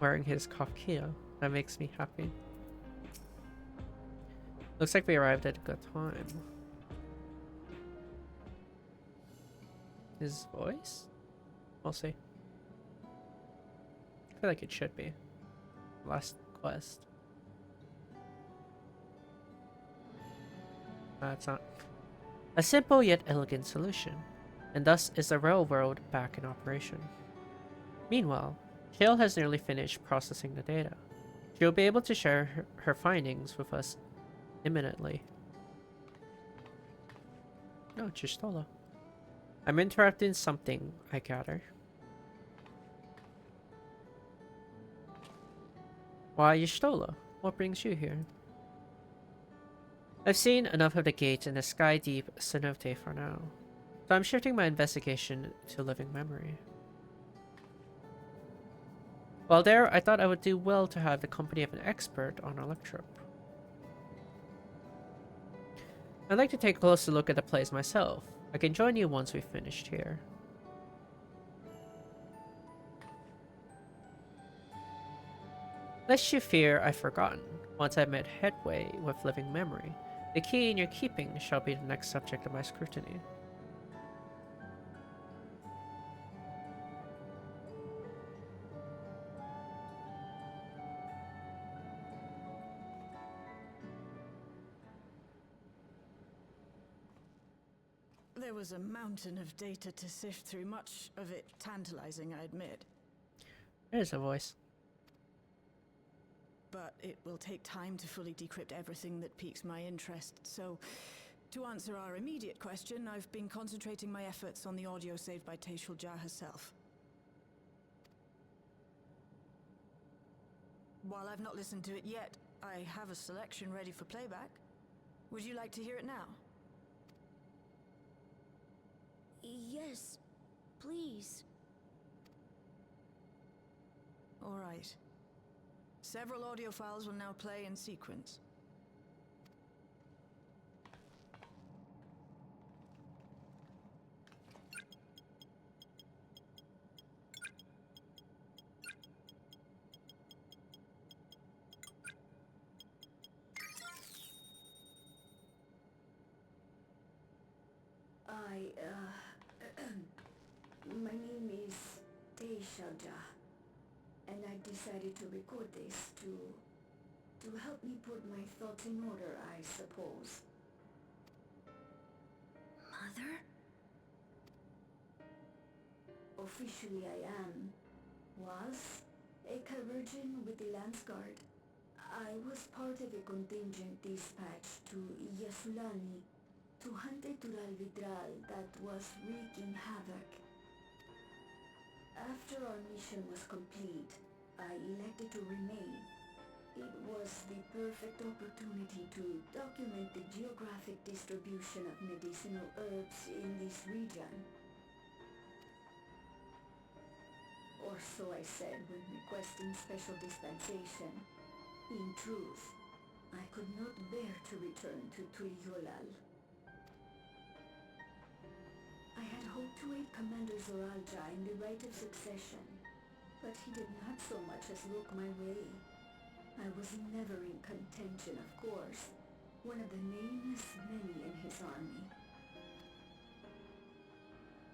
[SPEAKER 1] Kafkia. That makes me happy. Looks like we arrived at a good time. His voice? We'll see. I feel like it should be. Last quest. It's not. A simple yet elegant solution, and thus is the railroad back in operation. Meanwhile, Shale has nearly finished processing the data. She'll be able to share her findings with us imminently. No, Chistola. I'm interrupting something, I gather. Why, Y'shtola? What brings you here? I've seen enough of the gates in the sky-deep cenote for now, so I'm shifting my investigation to living memory. While there, I thought I would do well to have the company of an expert on our trip. I'd like to take a closer look at the place myself. I can join you once we've finished here. Lest you fear I've forgotten, once I've made headway with living memory, the key in your keeping shall be the next subject of my scrutiny.
[SPEAKER 7] There was a mountain of data to sift through, much of it tantalizing, I admit.
[SPEAKER 1] There's a voice.
[SPEAKER 7] But it will take time to fully decrypt everything that piques my interest, so to answer our immediate question, I've been concentrating my efforts on the audio saved by Teishulja herself. While I've not listened to it yet, I have a selection ready for playback. Would you like to hear it now?
[SPEAKER 8] Yes, please.
[SPEAKER 7] All right. Several audio files will now play in sequence.
[SPEAKER 8] My name is Teishulja, and I decided to record this to help me put my thoughts in order, I suppose. Mother? Officially I was a Virgin with the Lance Guard. I was part of a contingent dispatch to Yasulani to hunt a Tural Vidral that was wreaking havoc. After our mission was complete, I elected to remain. It was the perfect opportunity to document the geographic distribution of medicinal herbs in this region. Or so I said when requesting special dispensation. In truth, I could not bear to return to Tuliolal. I had hoped to aid Commander Zoralja in the right of succession, but he did not so much as look my way. I was never in contention, of course, one of the nameless many in his army.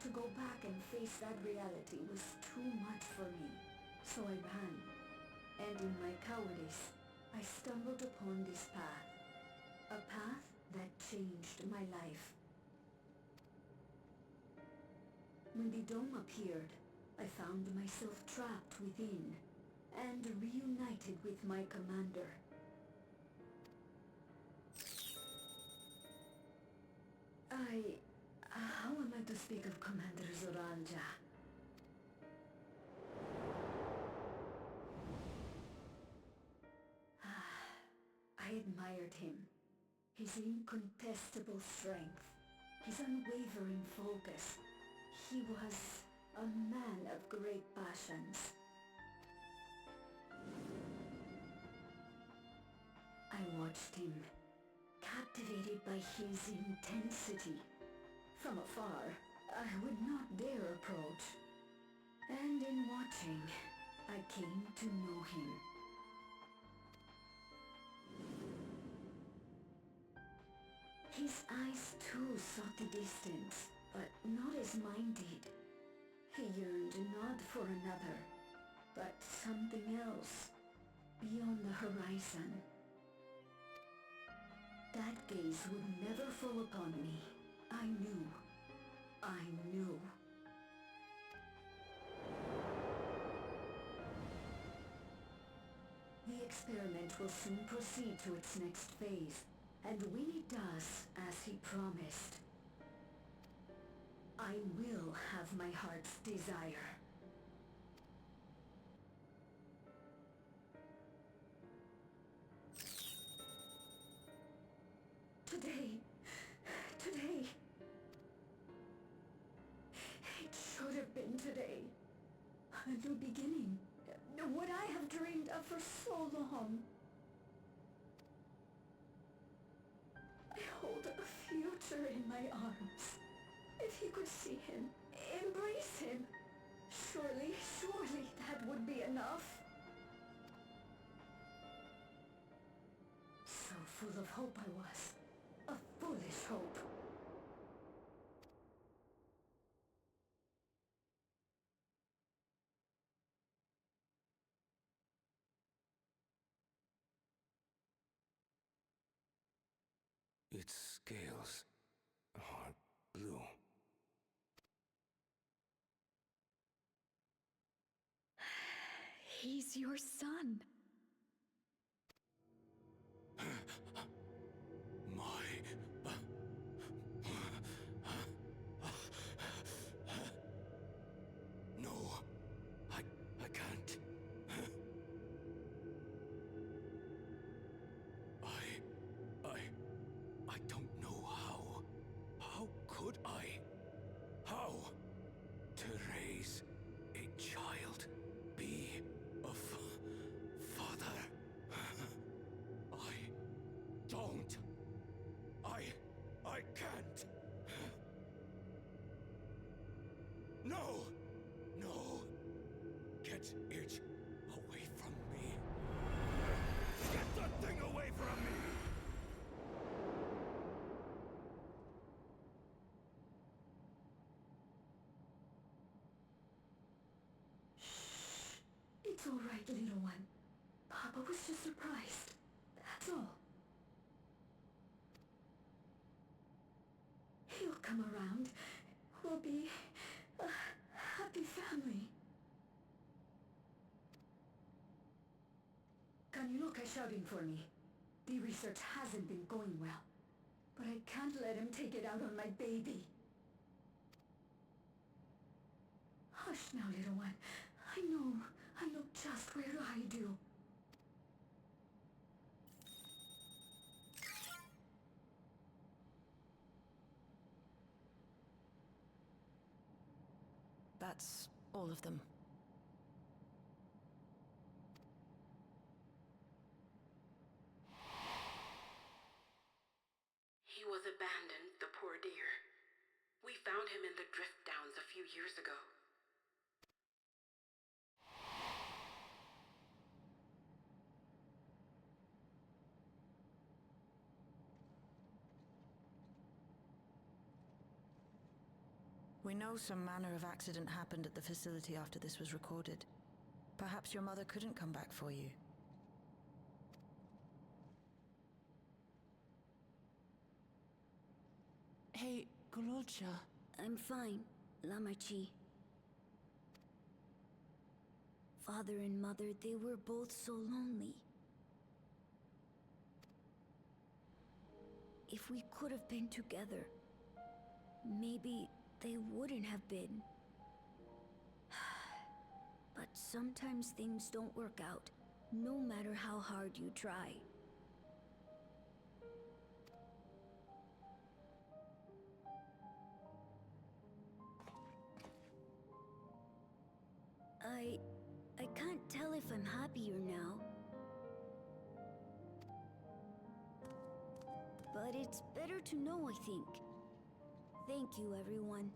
[SPEAKER 8] To go back and face that reality was too much for me, so I ran, and in my cowardice, I stumbled upon this path, a path that changed my life. When the dome appeared, I found myself trapped within and reunited with my commander. How am I to speak of Commander Zoralja? I admired him. His incontestable strength, his unwavering focus. He was a man of great passions. I watched him, captivated by his intensity. From afar, I would not dare approach. And in watching, I came to know him. His eyes too sought the distance, but not as mine did. He yearned not for another, but something else, beyond the horizon. That gaze would never fall upon me. I knew. The experiment will soon proceed to its next phase, and when it does, as he promised, I will have my heart's desire. Today, it should have been today. A new beginning. What I have dreamed of for so long. I hold a creature in my arms. If he could see him, embrace him. Surely, surely that would be enough. So full of hope I was. A foolish hope.
[SPEAKER 6] Its scales are blue.
[SPEAKER 8] He's your son.
[SPEAKER 6] No, I can't. I don't know how. How could I? How? To raise a child, be a father. I don't. I can't. No! No! Get it away from me. Get that thing away from me!
[SPEAKER 8] It's all right, little one. Papa was just surprised. That's all. He'll come around. We'll be a happy family. Kaniloka's shouting for me. The research hasn't been going well. But I can't let him take it out on my baby. Hush now, little one. I know just where to hide you.
[SPEAKER 7] That's all of them.
[SPEAKER 9] He was abandoned, the poor dear. We found him in the drift downs a few years ago.
[SPEAKER 7] We know some manner of accident happened at the facility after this was recorded. Perhaps your mother couldn't come back for you.
[SPEAKER 10] Hey, Gololcha.
[SPEAKER 8] I'm fine, Lamachi. Father and mother, they were both so lonely. If we could have been together, maybe they wouldn't have been. But sometimes things don't work out, no matter how hard you try. I can't tell if I'm happier now. But it's better to know, I think. Thank you, everyone.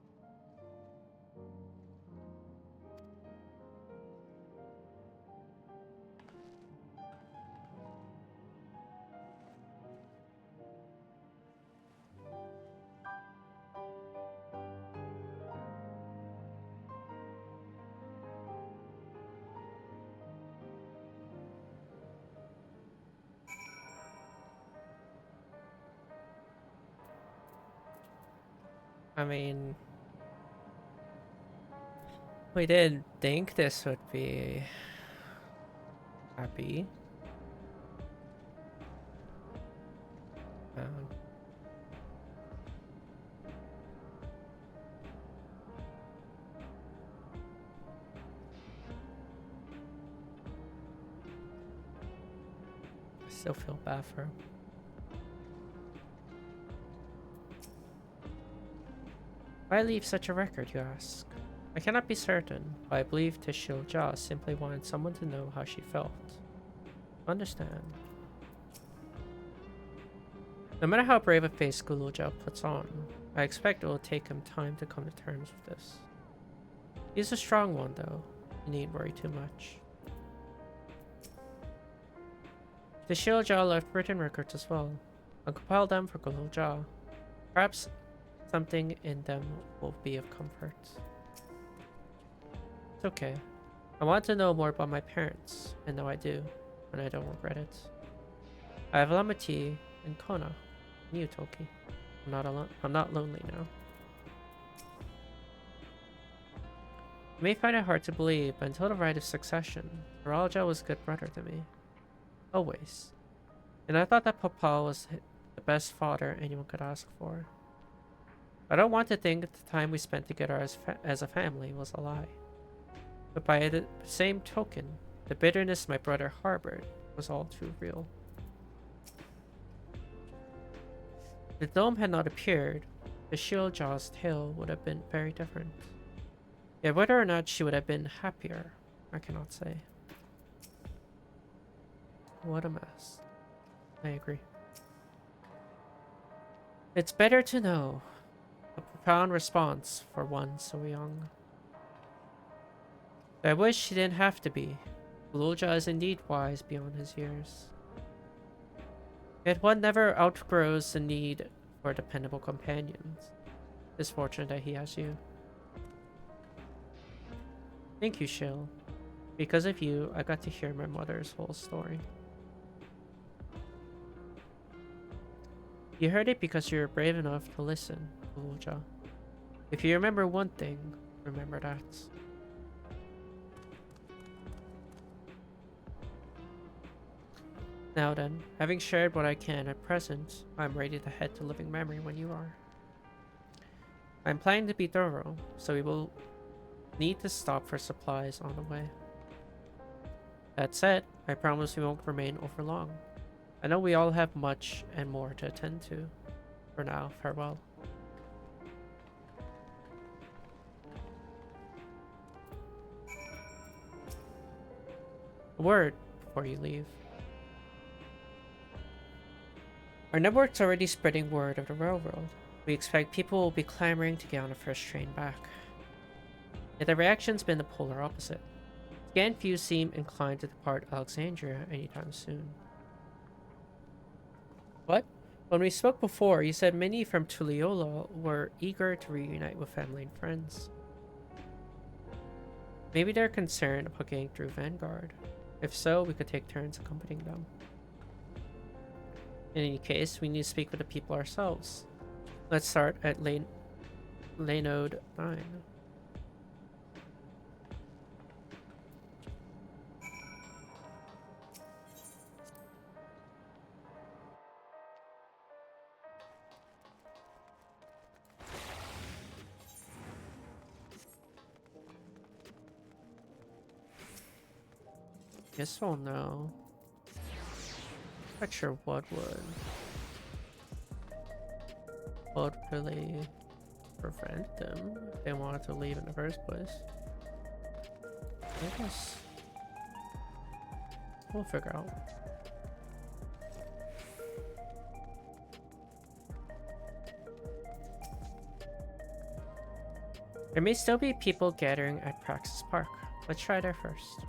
[SPEAKER 1] I mean, we didn't think this would be happy. I still feel bad for him. Why leave such a record, you ask? I cannot be certain, but I believe Tishil Ja simply wanted someone to know how she felt. Understand. No matter how brave a face Gulujal puts on, I expect it will take him time to come to terms with this. He's a strong one, though. You needn't worry too much. The Shieldjaw left written records as well. I'll compile them for Gulujal. Perhaps something in them will be of comfort. It's okay. I want to know more about my parents, and now I do, and I don't regret it. I have Lamati and Kona, and you, Tulky. I'm not alone. I'm not lonely now. You may find it hard to believe, but until the right of succession, Ralja was a good brother to me. Always. And I thought that Papa was the best father anyone could ask for. I don't want to think that the time we spent together as a family was a lie. But by the same token, the bitterness my brother harbored was all too real. If the dome had not appeared, the Shieldjaw's tale would have been very different. Yet whether or not she would have been happier, I cannot say. What a mess. I agree. It's better to know. A profound response for one so young. I wish he didn't have to be. Gulujal is indeed wise beyond his years. Yet one never outgrows the need for dependable companions. It's fortunate that he has you. Thank you, Shill. Because of you, I got to hear my mother's whole story. You heard it because you were brave enough to listen, Gulujal. If you remember one thing, remember that. Now then, having shared what I can at present, I'm ready to head to living memory when you are. I'm planning to be thorough, so we will need to stop for supplies on the way. That said, I promise we won't remain over long. I know we all have much and more to attend to. For now, farewell. A word before you leave. Our network's already spreading word of the railroad. We expect people will be clamoring to get on the first train back. Yet the reaction's been the polar opposite. Again, few seem inclined to depart Alexandria anytime soon. What? When we spoke before, you said many from Tuliyola were eager to reunite with family and friends. Maybe they're concerned about getting through Vanguard. If so, we could take turns accompanying them. In any case, we need to speak with the people ourselves. Let's start at Lanode 9. Guess we'll know. Not sure what would really prevent them if they wanted to leave in the first place. I guess we'll figure out. There may still be people gathering at Praxis Park. Let's try there first.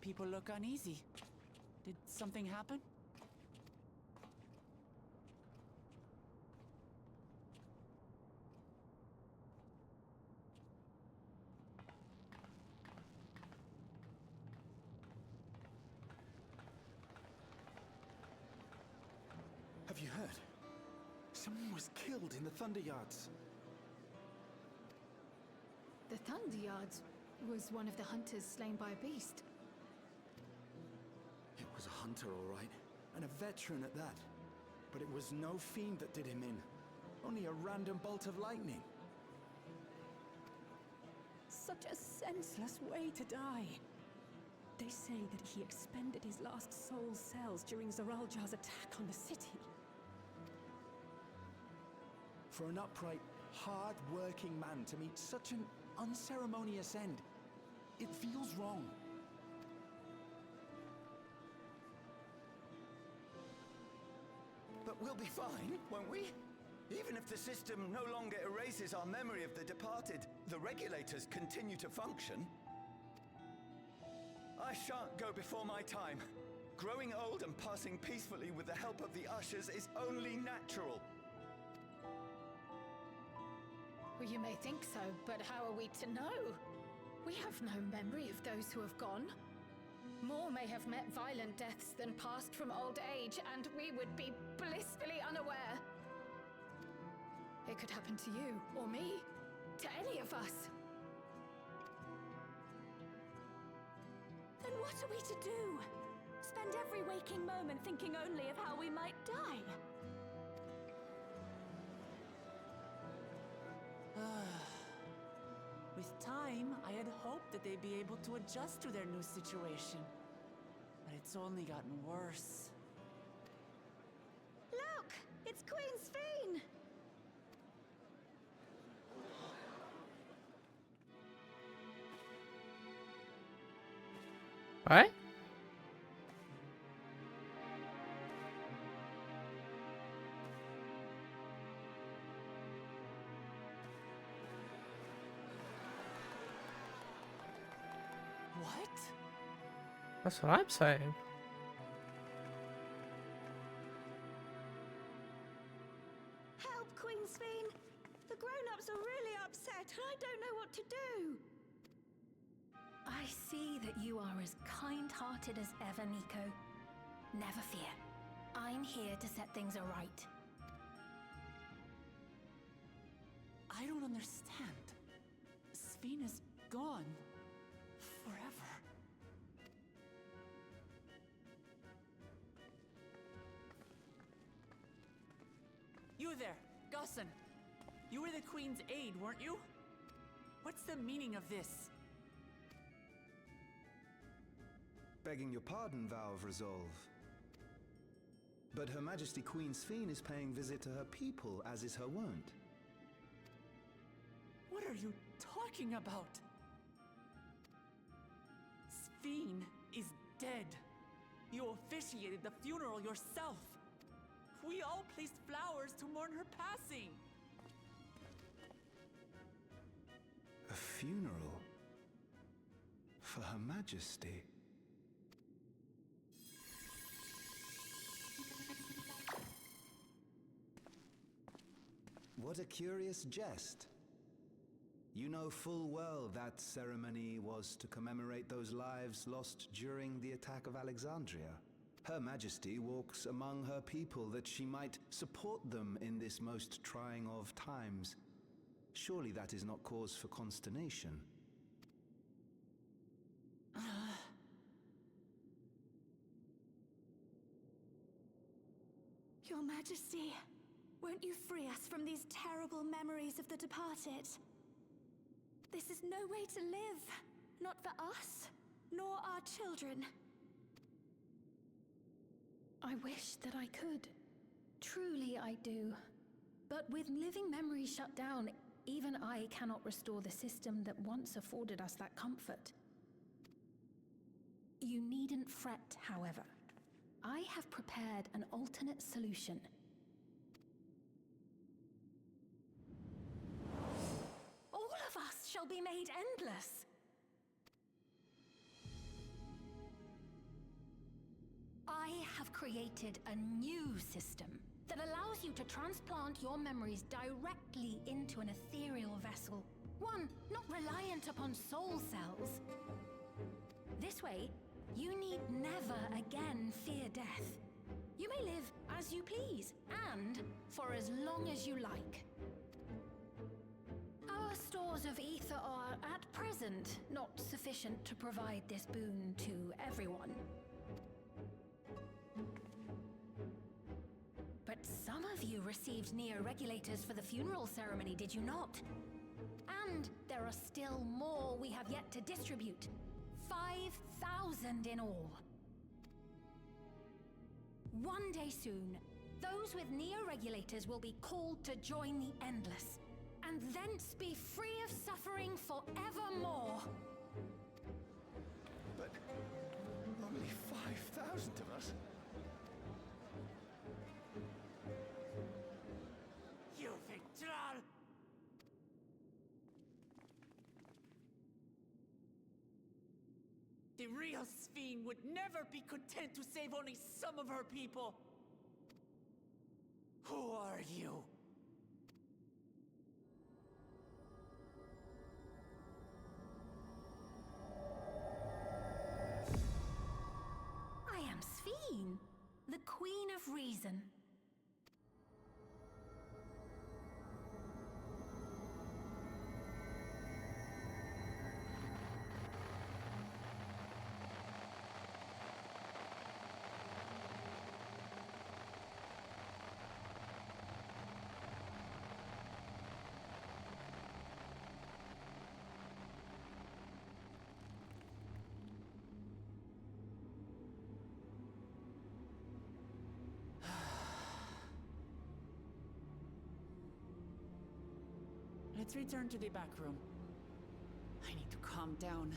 [SPEAKER 10] People look uneasy. Did something happen?
[SPEAKER 2] Have you heard? Someone was killed in the Thunder Yards.
[SPEAKER 11] The Thunder Yards was one of the hunters slain by a beast.
[SPEAKER 2] It was a hunter, all right, and a veteran at that. But it was no fiend that did him in. Only a random bolt of lightning.
[SPEAKER 7] Such a senseless way to die.
[SPEAKER 12] They say that he expended his last soul cells during Zoraljar's attack on the city.
[SPEAKER 13] For an upright, hard-working man to meet such an unceremonious end, it feels wrong.
[SPEAKER 14] But we'll be fine, won't we? Even if the system no longer erases our memory of the departed, the regulators continue to function. I shan't go before my time. Growing old and passing peacefully with the help of the ushers is only natural.
[SPEAKER 11] Well, you may think so, but how are we to know? We have no memory of those who have gone. More may have met violent deaths than passed from old age, and we would be blissfully unaware. It could happen to you, or me, to any of us.
[SPEAKER 12] Then what are we to do? Spend every waking moment thinking only of how we might die?
[SPEAKER 10] With time, I had hoped that they'd be able to adjust to their new situation. But it's only gotten worse.
[SPEAKER 12] Look! It's Queen Sphene!
[SPEAKER 1] What?
[SPEAKER 10] What?
[SPEAKER 1] That's what I'm saying.
[SPEAKER 12] Help, Queen Sphene! The grown-ups are really upset, and I don't know what to do!
[SPEAKER 15] I see that you are as kind-hearted as ever, Nico. Never fear. I'm here to set things aright.
[SPEAKER 10] I don't understand. Sphene is gone. Forever. You there, Gusson. You were the Queen's aide, weren't you? What's the meaning of this?
[SPEAKER 13] Begging your pardon, Vow of Resolve. But Her Majesty Queen Sphene is paying visit to her people, as is her wont.
[SPEAKER 10] What are you talking about? Sphene is dead. You officiated the funeral yourself. We all placed flowers to mourn her passing.
[SPEAKER 13] A funeral? For Her Majesty? What a curious jest. You know full well that ceremony was to commemorate those lives lost during the attack of Alexandria. Her Majesty walks among her people that she might support them in this most trying of times. Surely that is not cause for consternation.
[SPEAKER 15] Your Majesty, won't you free us from these terrible memories of the departed? This is no way to live, not for us, nor our children. I wish that I could. Truly I do. But with living memories shut down, even I cannot restore the system that once afforded us that comfort. You needn't fret, however. I have prepared an alternate solution. All of us shall be made endless. I have created a new system that allows you to transplant your memories directly into an ethereal vessel. One not reliant upon soul cells. This way, you need never again fear death. You may live as you please, and for as long as you like. Our stores of ether are, at present, not sufficient to provide this boon to everyone. But some of you received neo-regulators for the funeral ceremony, did you not? And there are still more we have yet to distribute. 5,000 in all. One day soon, those with neo-regulators will be called to join the Endless, and thence be free of suffering forevermore.
[SPEAKER 14] But only 5,000 of us?
[SPEAKER 10] You troll! The real Sphene would never be content to save only some of her people. Who are you?
[SPEAKER 15] I am Sphene, the Queen of Reason.
[SPEAKER 10] Let's return to the back room. I need to calm down,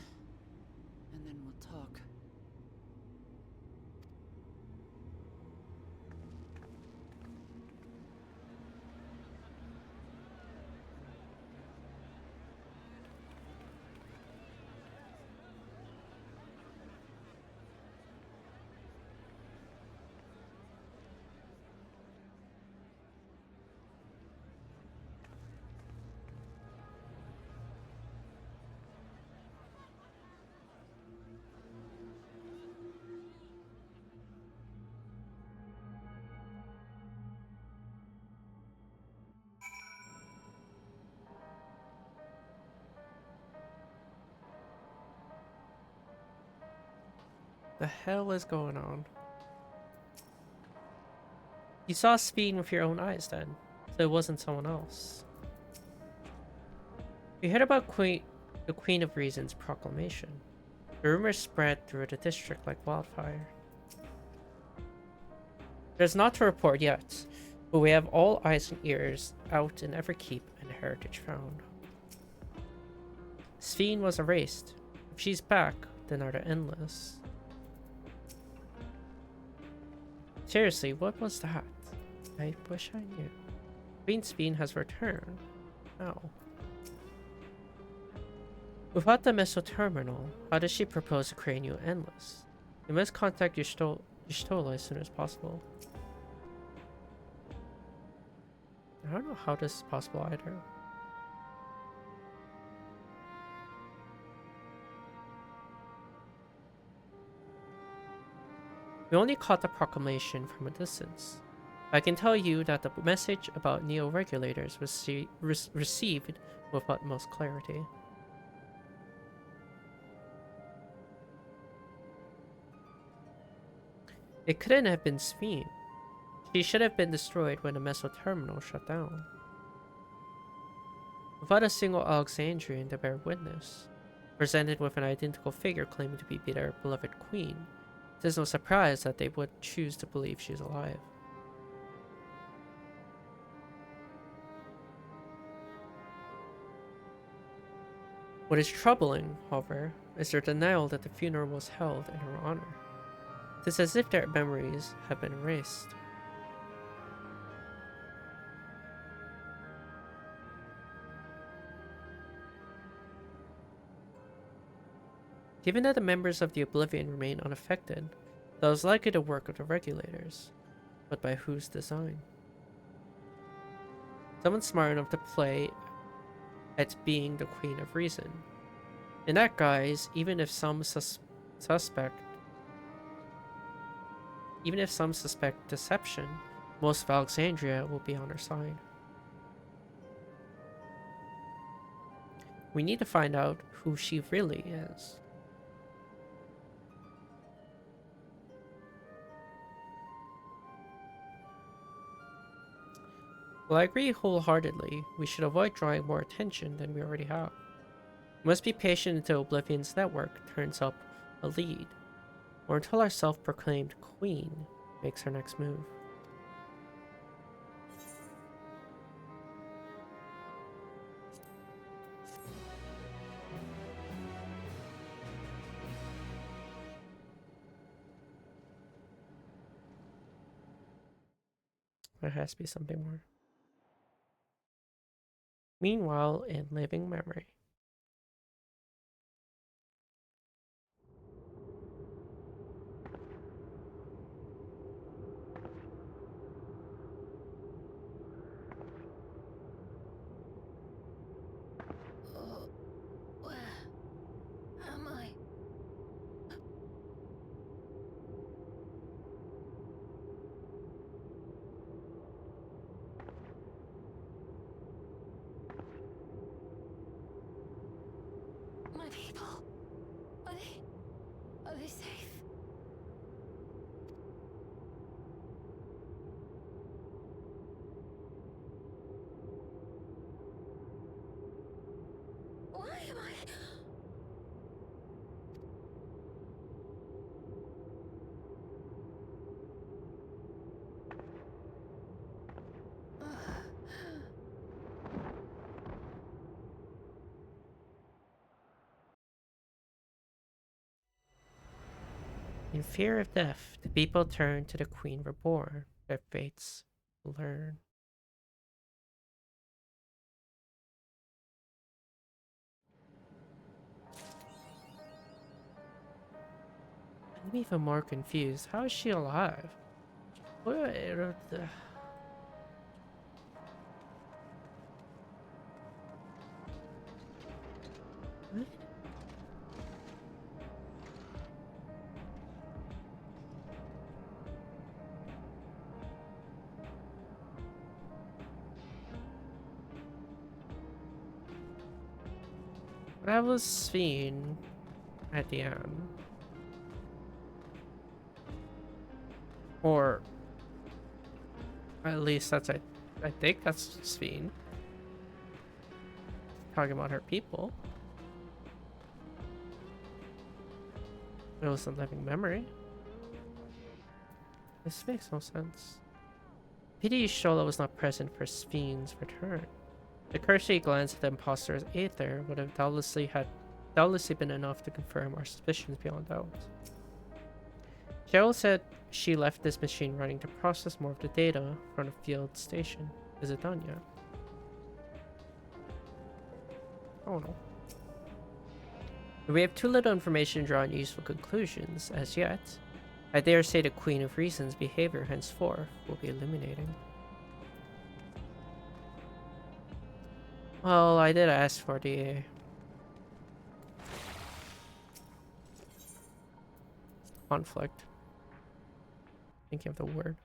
[SPEAKER 10] and then we'll talk.
[SPEAKER 1] The hell is going on? You saw Sphene with your own eyes then, so it wasn't someone else. We heard about the Queen of Reason's proclamation. The rumors spread through the district like wildfire. There's not to report yet, but we have all eyes and ears out in every keep and heritage found. Sphene was erased. If she's back, then are the Endless. Seriously, what was that? I wish I knew. Queen Sphene has returned. How? Without the Meso Terminal, how does she propose to create new Endless? You must contact Y'shtola as soon as possible. I don't know how this is possible either. We only caught the proclamation from a distance. I can tell you that the message about neo-regulators was received with utmost clarity. It couldn't have been Sphene. She should have been destroyed when the Meso Terminal shut down. Without a single Alexandrian to bear witness, presented with an identical figure claiming to be their beloved queen, it is no surprise that they would choose to believe she's alive. What is troubling, however, is their denial that the funeral was held in her honor. It is as if their memories have been erased. Given that the members of the Oblivion remain unaffected, that was likely the work of the regulators. But by whose design? Someone smart enough to play at being the Queen of Reason. In that guise, even if some suspect deception, most of Alexandria will be on her side. We need to find out who she really is. Well, I agree wholeheartedly. We should avoid drawing more attention than we already have. Must be patient until Oblivion's network turns up a lead, or until our self-proclaimed queen makes her next move. There has to be something more. Meanwhile, in living memory.
[SPEAKER 15] Where am I? My people. Are they safe? Why am I?
[SPEAKER 1] In fear of death, the people turn to the Queen Reborn, their fates learn. I'm even more confused. How is she alive? Where the... What? That was Sven at the end. Or at least that's I think that's Sven. Talking about her people. It was a living memory. This makes no sense. Pity Shola was not present for Sven's return. The cursory glance at the imposter's aether would have doubtlessly been enough to confirm our suspicions beyond doubt. Cheryl said she left this machine running to process more of the data from the field station. Is it done yet? I don't know. We have too little information to draw any useful conclusions as yet. I dare say the Queen of Reason's behavior henceforth will be illuminating. Well, I did ask for the conflict. Thinking of the word.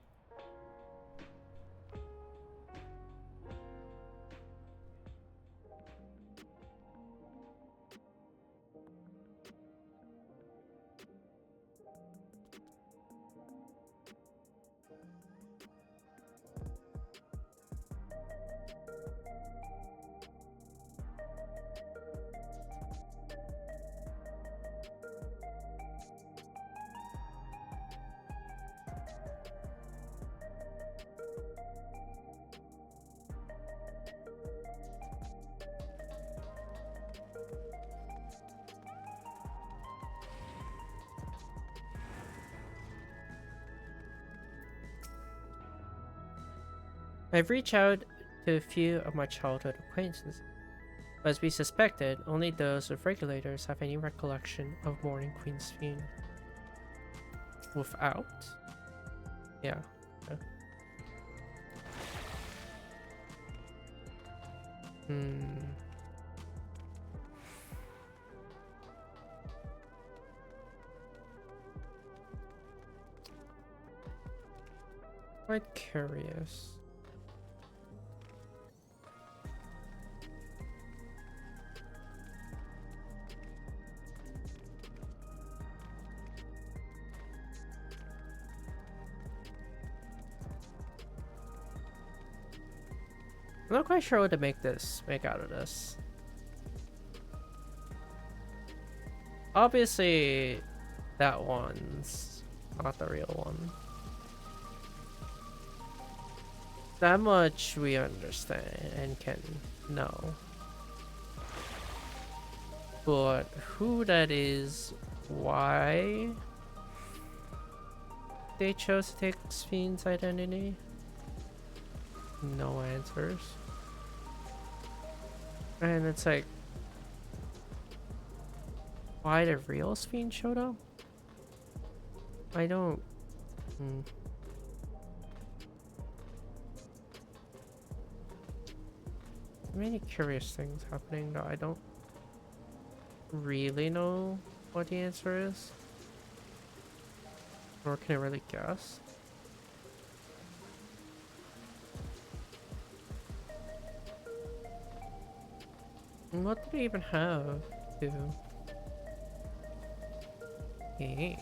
[SPEAKER 1] I've reached out to a few of my childhood acquaintances, but as we suspected, only those with regulators have any recollection of Morning Queen Sven. Without? Yeah. Okay. Quite curious. I'm not quite sure what to make out of this. Obviously, that one's not the real one. That much we understand and can know. But who that is, why they chose to take Sphyn's identity? No answers. And it's like, why the real Sphyn showed up? I don't... Many curious things happening that I don't really know what the answer is. Or can I really guess? What do they even have to... Hey.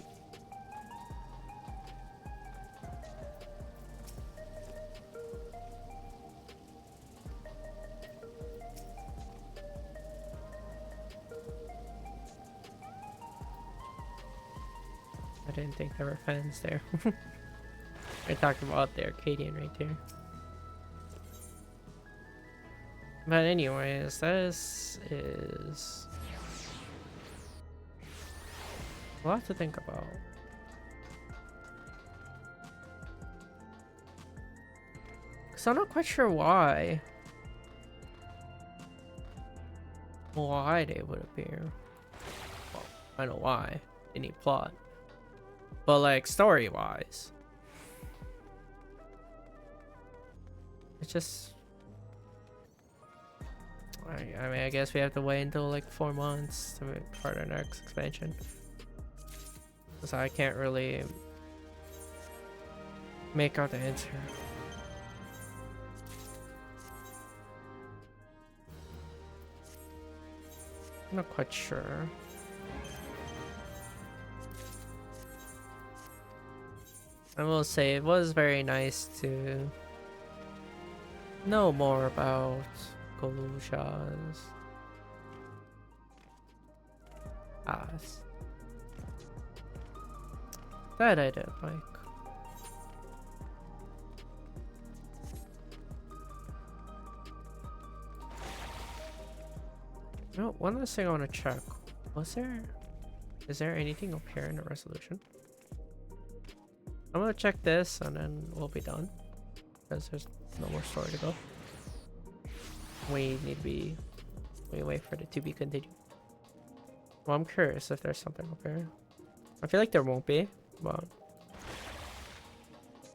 [SPEAKER 1] I didn't think there were fans there. I talked about the Arcadian right there. But anyways, this is a lot to think about. Because I'm not quite sure why they would appear. Well, I know why. They need plot. But like story-wise, it's just... I mean, I guess we have to wait until like 4 months to start our next expansion. So I can't really make out the answer. I'm not quite sure. I will say it was very nice to know more about Galusha's past. That I did like. Oh, one last thing I want to check. Is there anything up here in the resolution? I'm gonna check this and then we'll be done. Because there's no more story to go. We wait for it to be continued. Well, I'm curious if there's something up here. I feel like there won't be, but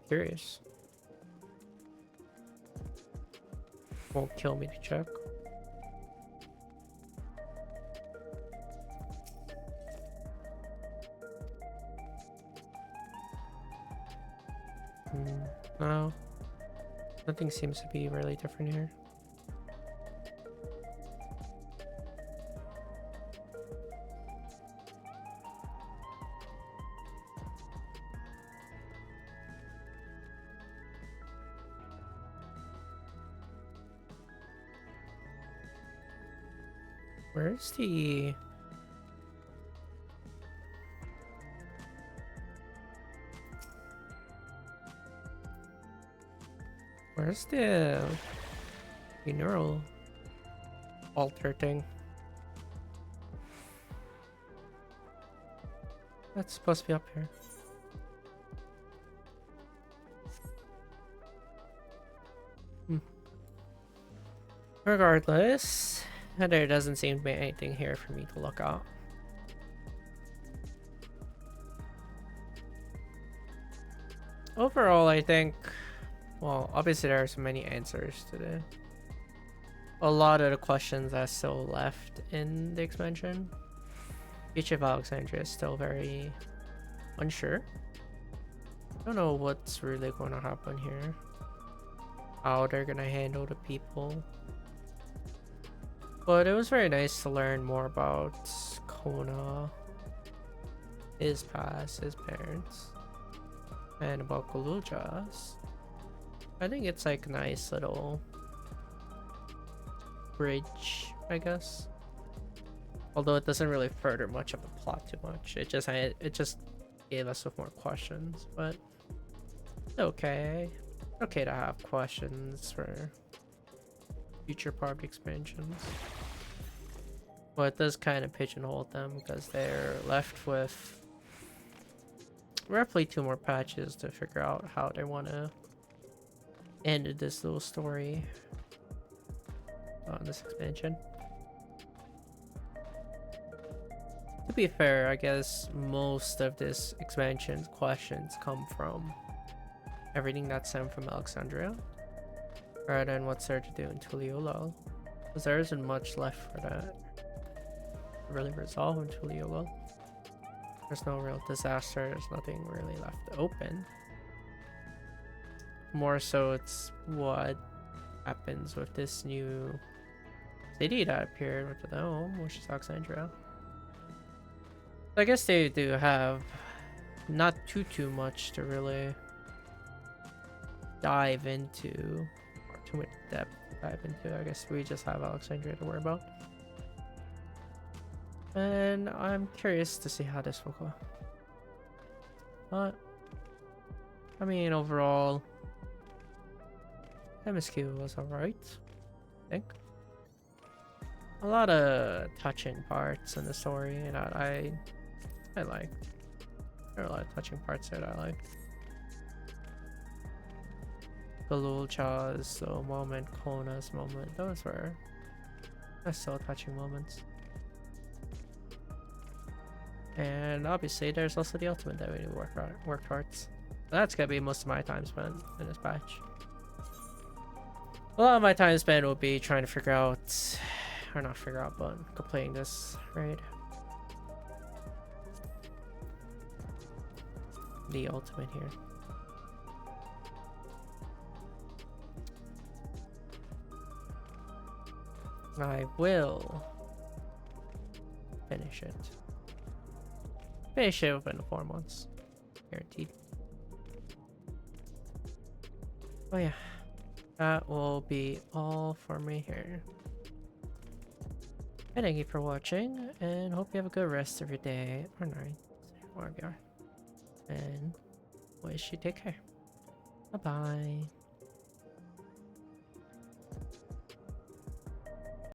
[SPEAKER 1] curious. Won't kill me to check. No, nothing seems to be really different here. Where's the... Where's the neural altar thing? That's supposed to be up here. Regardless, there doesn't seem to be anything here for me to look at. Overall, I think, well, obviously there are so many answers to a lot of the questions that are still left in the expansion. Each of Alexandria is still very unsure. I don't know what's really going to happen here. How they're going to handle the people. But it was very nice to learn more about Kona, his past, his parents, and about Galujas. I think it's like a nice little bridge, I guess. Although it doesn't really further much of the plot too much. It just gave us with more questions, but okay. Okay to have questions for future part expansions. But it does kind of pigeonhole them because they're left with roughly 2 more patches to figure out how they want to end this little story on this expansion. To be fair, I guess most of this expansion's questions come from everything that's sent from Alexandria, rather than what's there to do in Tuliula, because there isn't much left for that to really resolve in Tuliula. There's no real disaster, there's nothing really left open. More so it's what happens with this new city that appeared with the dome, which is Alexandria. I guess they do have not too much to really dive into, or too much depth to dive into. I guess we just have Alexandria to worry about. And I'm curious to see how this will go. But, I mean, overall, MSQ was alright, I think. A lot of touching parts in the story, and I liked. There are a lot of touching parts that I liked. Galul Cha's moment, Kona's moment, those were still touching moments. And obviously there's also the ultimate that we need to work towards. That's gonna be most of my time spent in this patch. A lot of my time spent will be trying to figure out, or not figure out, but completing this raid. The ultimate here. I will finish it. Finish it within 4 months. Guaranteed. Oh yeah. That will be all for me here. And thank you for watching, and hope you have a good rest of your day or night, wherever you are. And wish you take care. Bye bye.